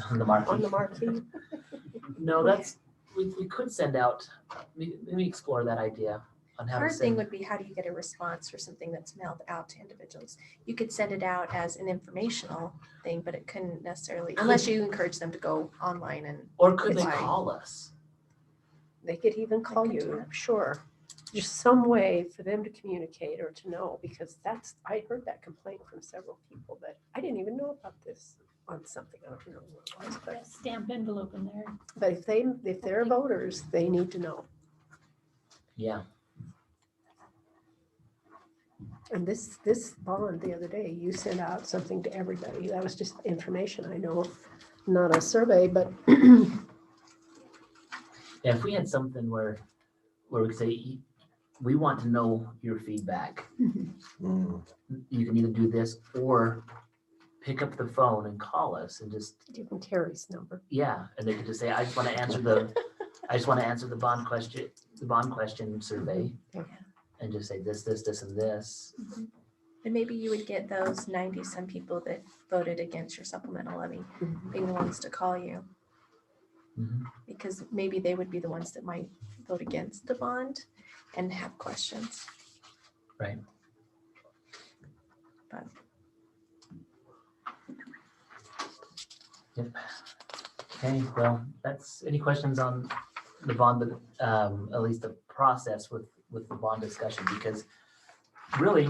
C: On the marquee.
F: on the marquee.
C: No, that's, we could send out, let me explore that idea on how to
I: Hard thing
C: send.
I: would be, how do you get a response for something that's mailed out to individuals? You could send it out as an informational thing, but it couldn't necessarily, unless you encourage them to go online and.
C: Or could they
I: Why?
C: call us?
F: They could even call
I: could do
F: you,
I: that.
F: sure. Just some way for them to communicate or to know, because I heard that complaint from several people that I didn't even know about this on something. I don't know what it was, but
B: Stamp envelope in there.
F: if they're voters, they need to know.
C: Yeah.
F: And this bond the other day, you sent out something to everybody. That was just information, I know, not a survey, but
C: Yeah, if we had something where we could say, we want to know your feedback. You can either do this or pick up the phone and call us and just,
F: give them Terry's number.
C: yeah. And they could just say, I just want to answer the bond question survey.
F: Yeah.
C: And just say this, and this.
I: And maybe you would get those 90-some people that voted against your supplemental levy being the ones to call you,
C: Mhm.
I: because maybe they would be the ones that might vote against the bond and have questions.
C: Right. Okay, well, any questions on the bond, at least the process with the bond discussion? Because really,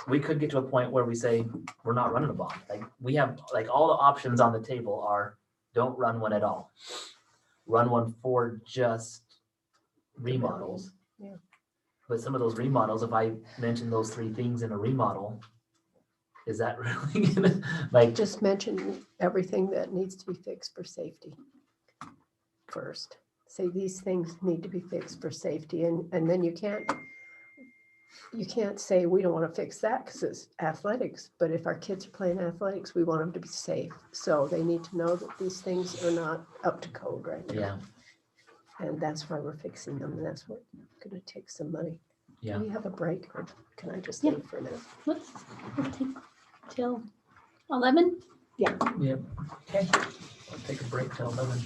C: we could get to a point where we say, we're not running a bond. Like, we have, like, all the options on the table are, don't run one at all. Run one for just remodels.
F: Yeah.
C: But some of those remodels, if I mention those three things in a remodel, is that really gonna, like,
F: Just mention everything that needs to be fixed for safety first. Say these things need to be fixed for safety, and then you can't say we don't want to fix that because it's athletics, but if our kids are playing athletics, we want them to be safe. So they need to know that these things are not up to code right now.
C: yeah,
F: And that's why we're fixing them, and that's what gonna take some money.
C: yeah.
F: Do we have a break, or can I just
B: Yeah.
F: leave for a minute?
B: We'll take till 11.
C: Yep. Okay, I'll take a break till 11.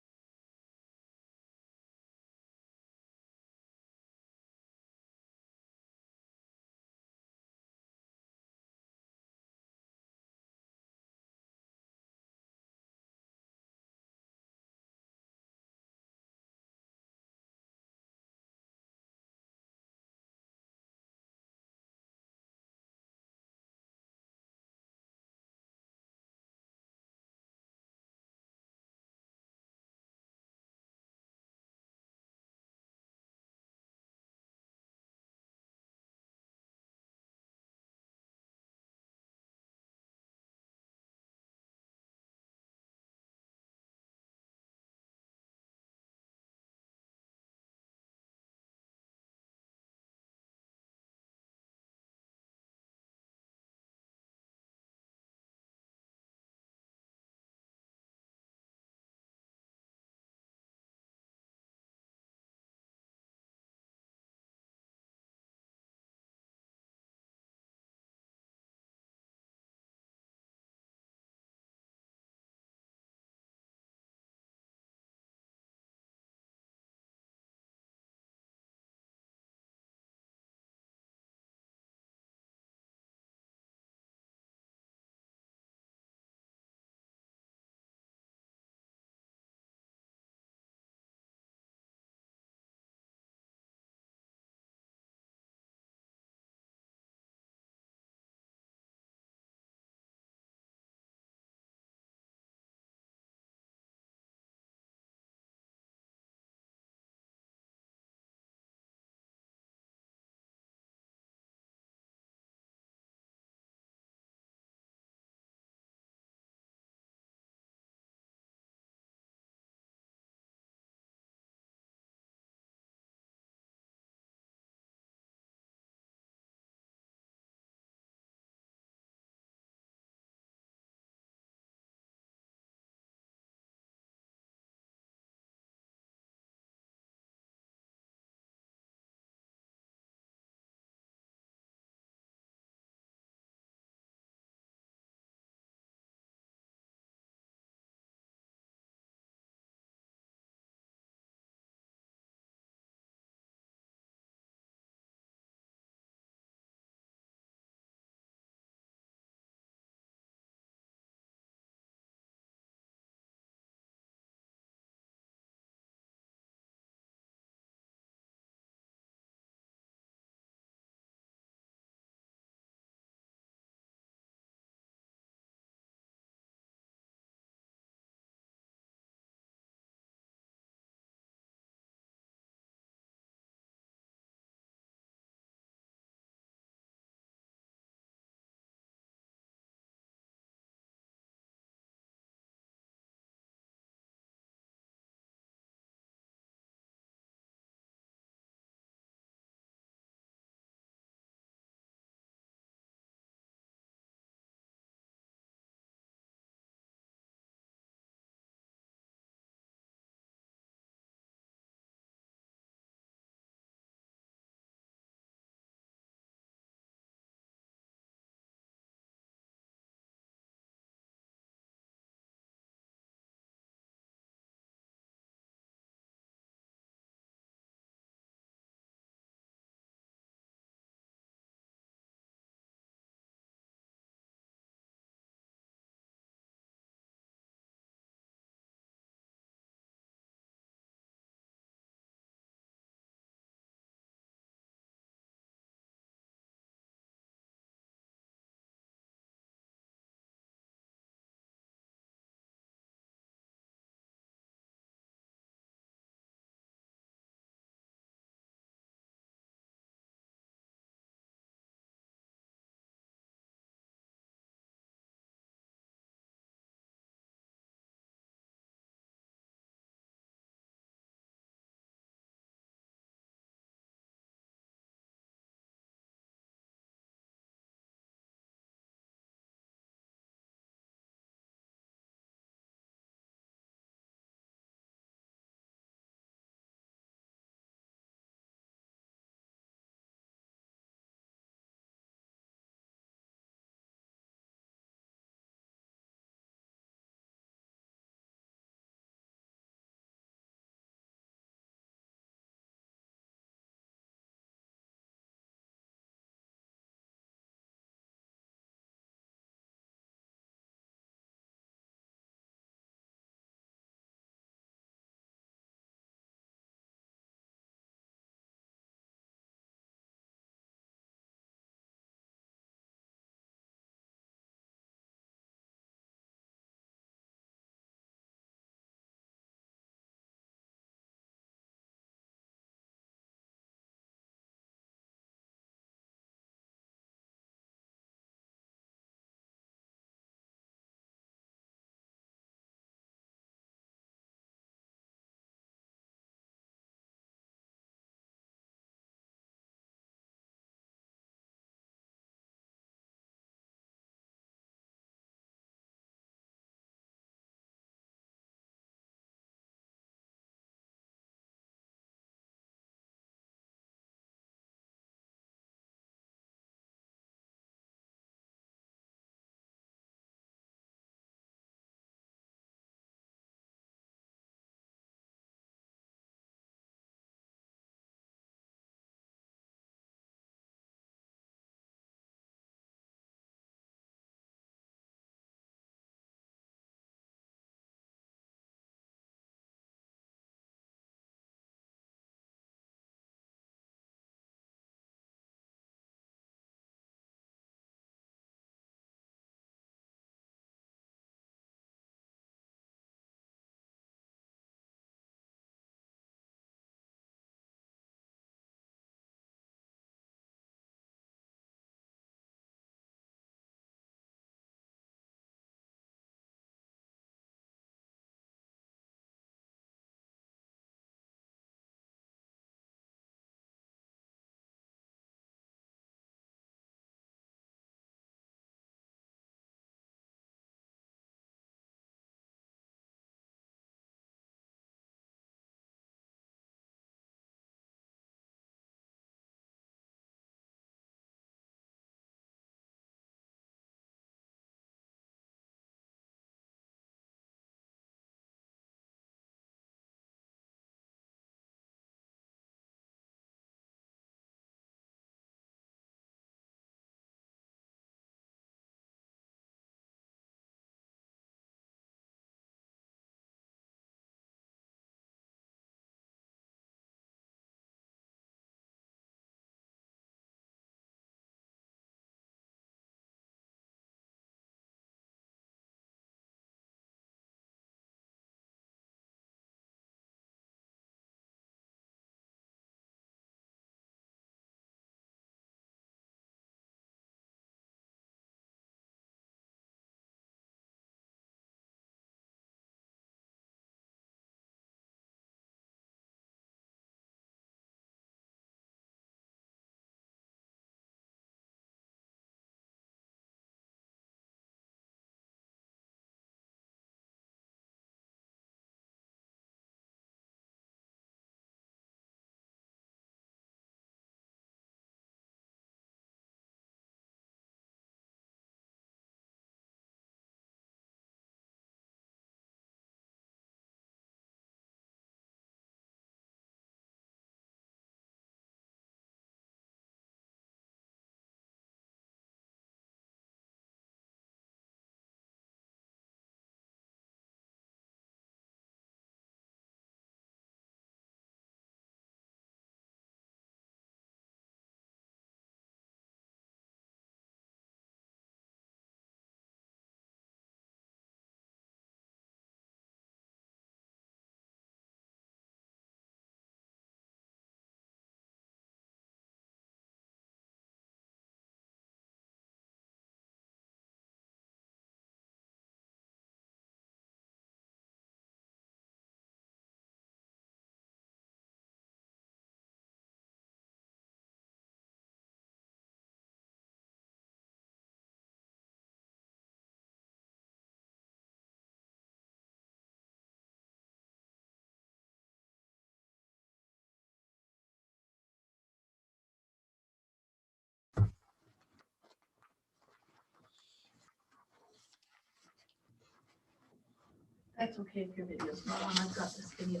A: That's okay if your video's not on. I've got this video.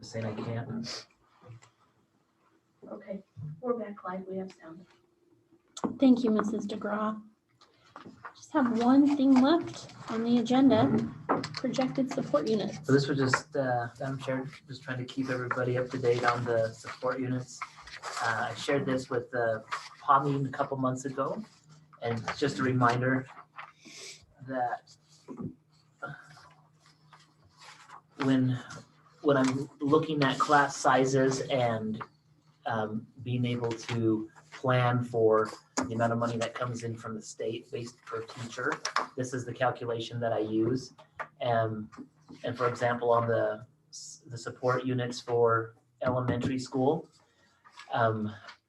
C: Saying I can't.
A: Okay, we're back live. We have sound.
B: Thank you, Mrs. DeGraw. Just have one thing left on the agenda, projected support units.
C: So this was just, Madam Chair, just trying to keep everybody up to date on the support units. I shared this with the PA meeting a couple months ago, and it's just a reminder that when I'm looking at class sizes and being able to plan for the amount of money that comes in from the state based per teacher, this is the calculation that I use. And for example, on the support units for elementary school,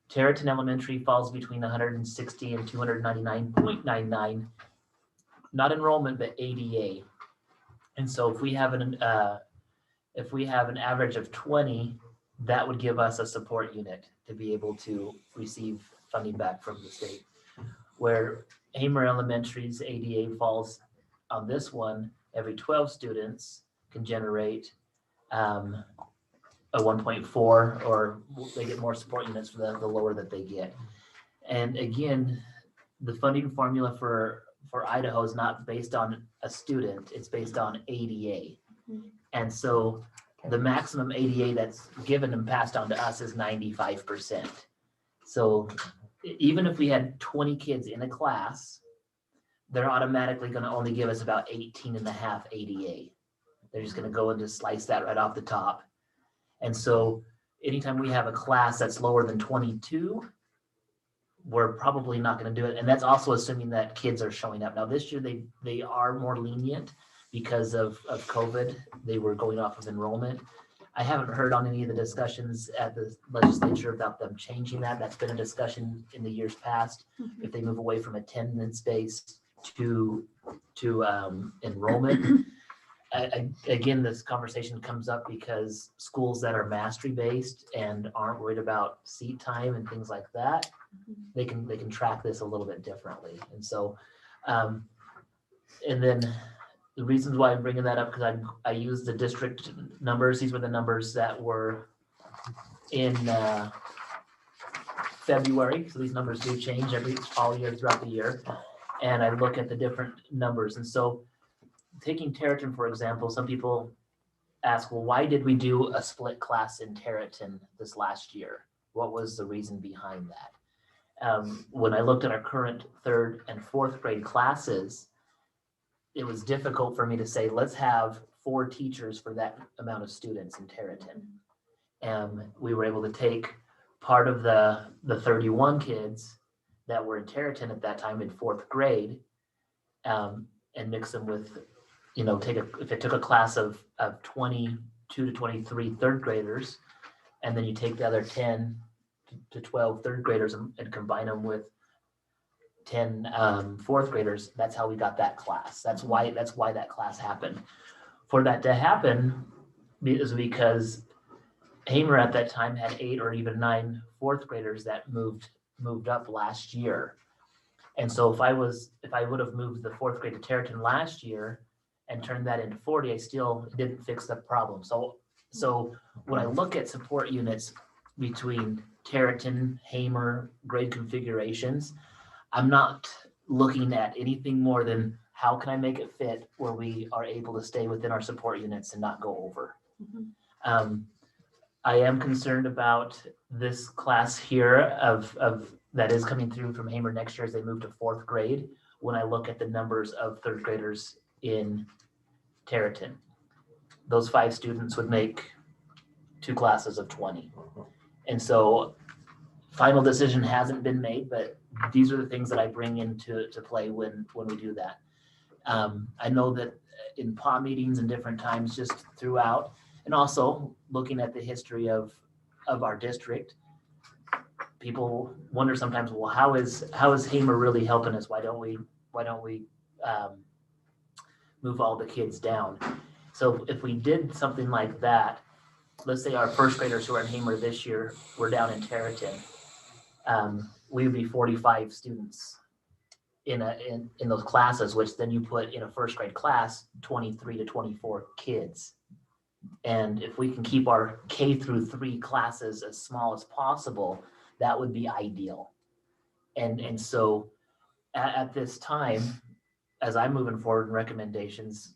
C: Tarleton Elementary falls between 160 and 299.99, not enrollment, but ADA. And so if we have an average of 20, that would give us a support unit to be able to receive funding back from the state. Where Hamer Elementary's ADA falls on this one, every 12 students can generate a 1.4, or they get more support units for the lower that they get. And again, the funding formula for Idaho is not based on a student, it's based on ADA. And so the maximum ADA that's given and passed on to us is 95%. So even if we had 20 kids in a class, they're automatically going to only give us about 18 and a half ADA. They're just going to go and just slice that right off the top. And so anytime we have a class that's lower than 22, we're probably not going to do it. And that's also assuming that kids are showing up. Now this year they are more lenient because of COVID. They were going off of enrollment. I haven't heard on any of the discussions at the legislature about them changing that. That's been a discussion in the years past. If they move away from attendance based to enrollment. Again, this conversation comes up because schools that are mastery based and aren't worried about seat time and things like that, they can track this a little bit differently. And so, and then the reasons why I'm bringing that up, because I used the district numbers. These were the numbers that were in February. So these numbers do change all year throughout the year. And I look at the different numbers. And so taking Tarleton, for example, some people ask, well, why did we do a split class in Tarleton this last year? What was the reason behind that? When I looked at our current 3rd and 4th grade classes, it was difficult for me to say, let's have 4 teachers for that amount of students in Tarleton. And we were able to take part of the 31 kids that were in Tarleton at that time in 4th grade and mix them with, if it took a class of 22 to 23 3rd graders, and then you take the other 10 to 12 3rd graders and combine them with 10 4th graders, that's how we got that class. That's why that class happened. For that to happen is because Hamer at that time had 8 or even 9 4th graders that moved up last year. And so if I would have moved the 4th grade to Tarleton last year and turned that into 40, I still didn't fix the problem. So when I look at support units between Tarleton, Hamer, grade configurations, I'm not looking at anything more than how can I make it fit where we are able to stay within our support units and not go over. I am concerned about this class here of that is coming through from Hamer next year as they move to 4th grade. When I look at the numbers of 3rd graders in Tarleton, those 5 students would make 2 classes of 20. And so final decision hasn't been made, but these are the things that I bring into play when we do that. I know that in PA meetings and different times just throughout, and also looking at the history of our district, people wonder sometimes, well, how is Hamer really helping us? Why don't we move all the kids down? So if we did something like that, let's say our 1st graders who are in Hamer this year were down in Tarleton, we would be 45 students in those classes, which then you put in a first grade class, 23 to 24 kids. And if we can keep our K through 3 classes as small as possible, that would be ideal. And so at this time, as I'm moving forward in recommendations,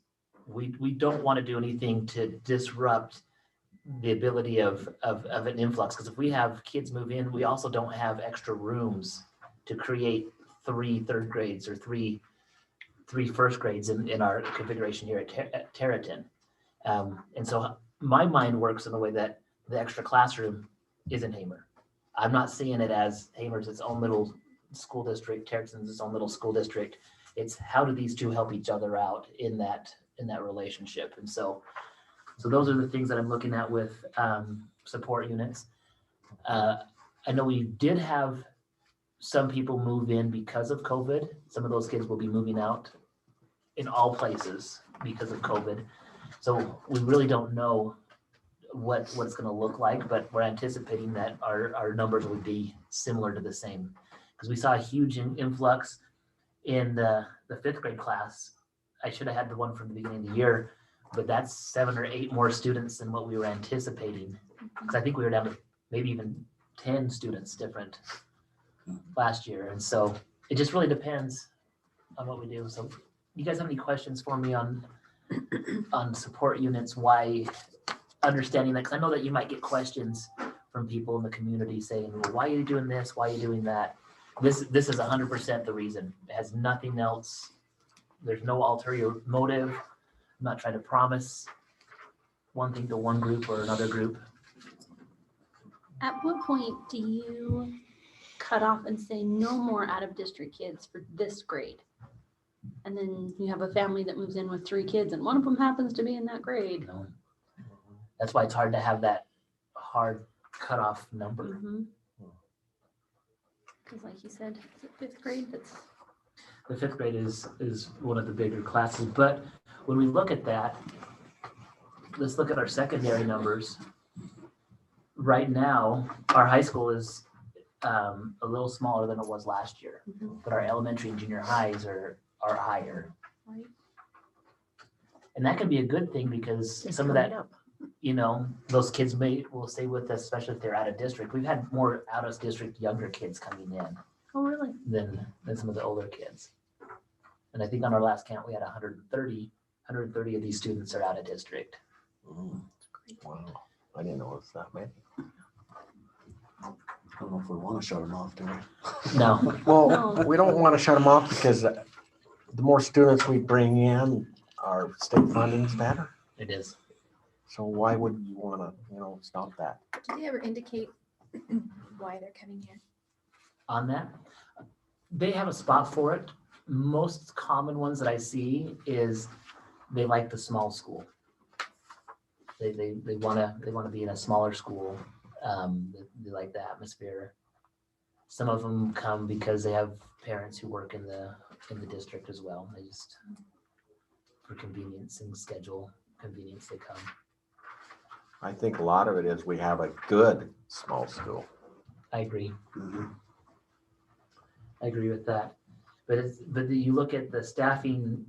C: we don't want to do anything to disrupt the ability of an influx. Because if we have kids move in, we also don't have extra rooms to create 3 third grades or three first grades in our configuration here at Terraton. And so my mind works in the way that the extra classroom isn't Hamer. I'm not seeing it as Hamer's its own little school district, Terraton's its own little school district. It's how do these two help each other out in that relationship. And so those are the things that I'm looking at with support units. I know we did have some people move in because of COVID. Some of those kids will be moving out in all places because of COVID. So we really don't know what it's going to look like, but we're anticipating that our numbers would be similar to the same. Because we saw a huge influx in the 5th grade class. I should have had the one from the beginning of the year, but that's 7 or 8 more students than what we were anticipating. Because I think we were down to maybe even 10 students different last year. And so it just really depends on what we do. So you guys have any questions for me on support units? Why understanding that? Because I know that you might get questions from people in the community saying, well, why are you doing this? Why are you doing that? This is 100% the reason. It has nothing else. There's no ulterior motive. I'm not trying to promise one thing to one group or another group.
B: At what point do you cut off and say no more out of district kids for this grade? And then you have a family that moves in with 3 kids and one of them happens to be in that grade.
C: You know? That's why it's hard to have that hard cutoff number.
B: Because like you said, is it 5th grade?
C: The 5th grade is one of the bigger classes. But when we look at that, let's look at our secondary numbers. Right now, our high school is a little smaller than it was last year, but our elementary and junior highs are higher.
B: Right.
C: And that can be a good thing because some of that, those kids will stay with us, especially if they're out of district. We've had more out of district younger kids coming in.
B: Oh, really?
C: Than some of the older kids. And I think on our last count, we had 130 of these students are out of district.
D: Wow, I didn't know it was that many.
H: I don't know if we want to shut them off, do we?
C: No.
D: Well,
B: No.
D: we don't want to shut them off because the more students we bring in, our state funding's better.
C: It is.
D: So why would you want to, stop that?
I: Do they ever indicate why they're coming here?
C: On that, they have a spot for it. Most common ones that I see is they like the small school. They want to be in a smaller school. They like the atmosphere. Some of them come because they have parents who work in the district as well. They just, for convenience and schedule convenience, they come.
D: I think a lot of it is we have a good small school.
C: I agree.
H: Mhm.
C: I agree with that. But you look at the staffing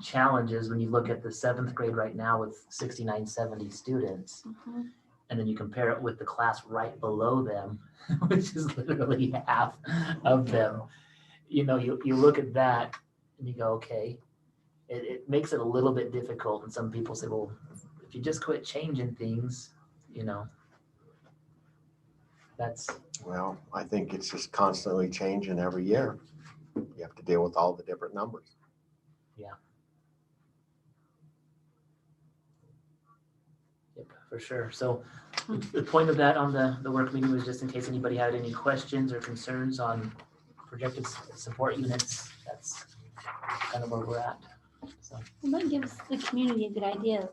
C: challenges when you look at the 7th grade right now with 69, 70 students, and then you compare it with the class right below them, which is literally half of them. You look at that and you go, okay, it makes it a little bit difficult. And some people say, well, if you just quit changing things, that's.
D: Well, I think it's just constantly changing every year. You have to deal with all the different numbers.
C: Yeah. Yep, for sure. So the point of that on the work meeting was just in case anybody had any questions or concerns on projected support units. That's kind of where we're at. So.
B: Well, that gives the community a good idea of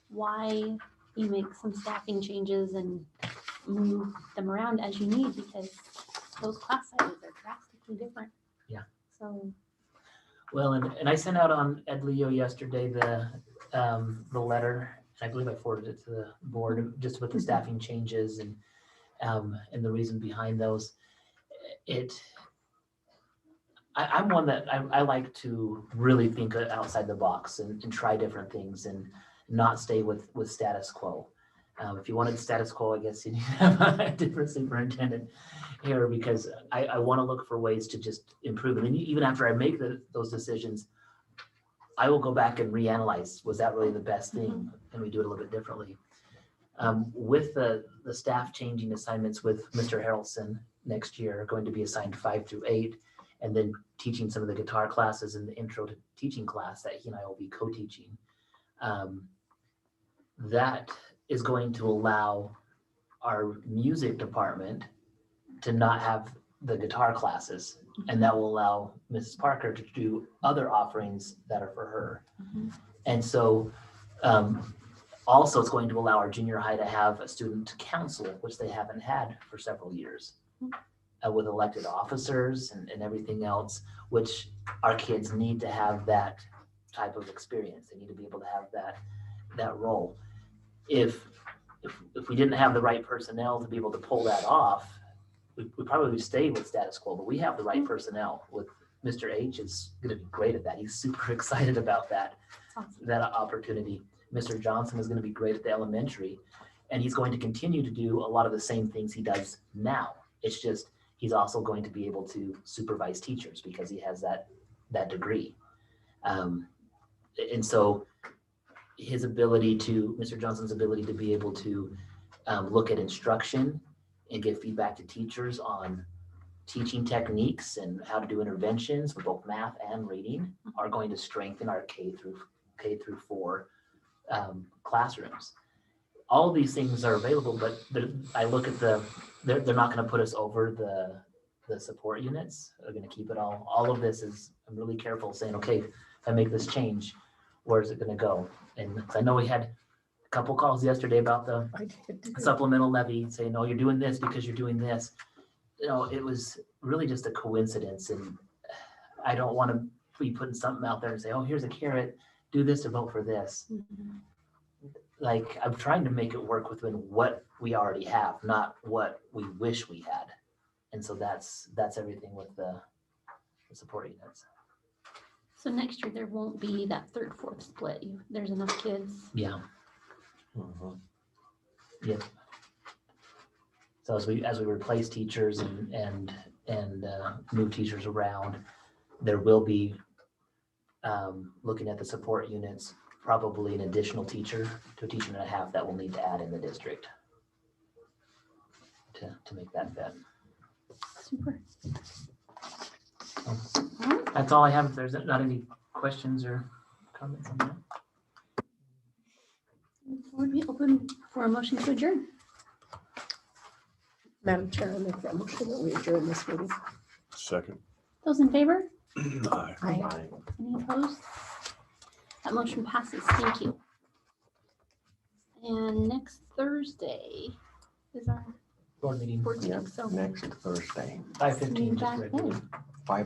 B: why you make some staffing changes and move them around as you need, because those class sizes are drastically different.
C: Yeah.
B: So.
C: Well, and I sent out on Ed Leo yesterday the letter, and I believe I forwarded it to the board just with the staffing changes, and And the reason behind those, I'm one that I like to really think outside the box and try different things and not stay with status quo. If you wanted status quo, I guess you need to have a different superintendent here, because I want to look for ways to just improve. And then even after I make those decisions, I will go back and reanalyze, was that really the best thing? Can we do it a little bit differently? With the staff changing assignments with Mr. Harrelson next year, going to be assigned 5 through 8, and then teaching some of the guitar classes in the intro to teaching class that he and I will be co-teaching. That is going to allow our music department to not have the guitar classes, and that will allow Mrs. Parker to do other offerings that are for her. And so also it's going to allow our junior high to have a student council, which they haven't had for several years, with elected officers and everything else, which our kids need to have that type of experience. They need to be able to have that role. If we didn't have the right personnel to be able to pull that off, we probably would stay with status quo, but we have the right personnel. With Mr. H is going to be great at that. He's super excited about that opportunity. Mr. Johnson is going to be great at the elementary, and he's going to continue to do a lot of the same things he does now. It's just he's also going to be able to supervise teachers because he has that degree. And so Mr. Johnson's ability to be able to look at instruction and give feedback to teachers on teaching techniques and how to do interventions for both math and reading are going to strengthen our K through 4 classrooms. All of these things are available, but I look at they're not going to put us over the support units. They're going to keep it all. All of this is, I'm really careful saying, okay, if I make this change, where is it going to go? And I know we had a couple calls yesterday about the supplemental levy saying, no, you're doing this because you're doing this. It was really just a coincidence. And I don't want to be putting something out there and say, oh, here's a carrot, do this to vote for this. Like, I'm trying to make it work within what we already have, not what we wish we had. And so that's everything with the support units.
B: So next year there won't be that 3rd, 4th split. There's enough kids.
C: Yeah. Yep. So as we replace teachers and move teachers around, there will be looking at the support units, probably an additional teacher to a teacher and a half that we'll need to add in the district to make that fit.
B: Super.
C: That's all I have. If there's not any questions or comments on that.
B: Would be open for a motion to adjourn.
F: Madam Chair, I make that motion that we adjourn this meeting.
H: Second.
B: Those in favor?
H: Aye.
F: Aye.
B: Any opposed? That motion passes. Thank you. And next Thursday is our
C: Board meeting.
B: board meeting. So
D: Next Thursday.
C: 5:15.
B: meeting
C: Just
B: back
C: regular.
B: then.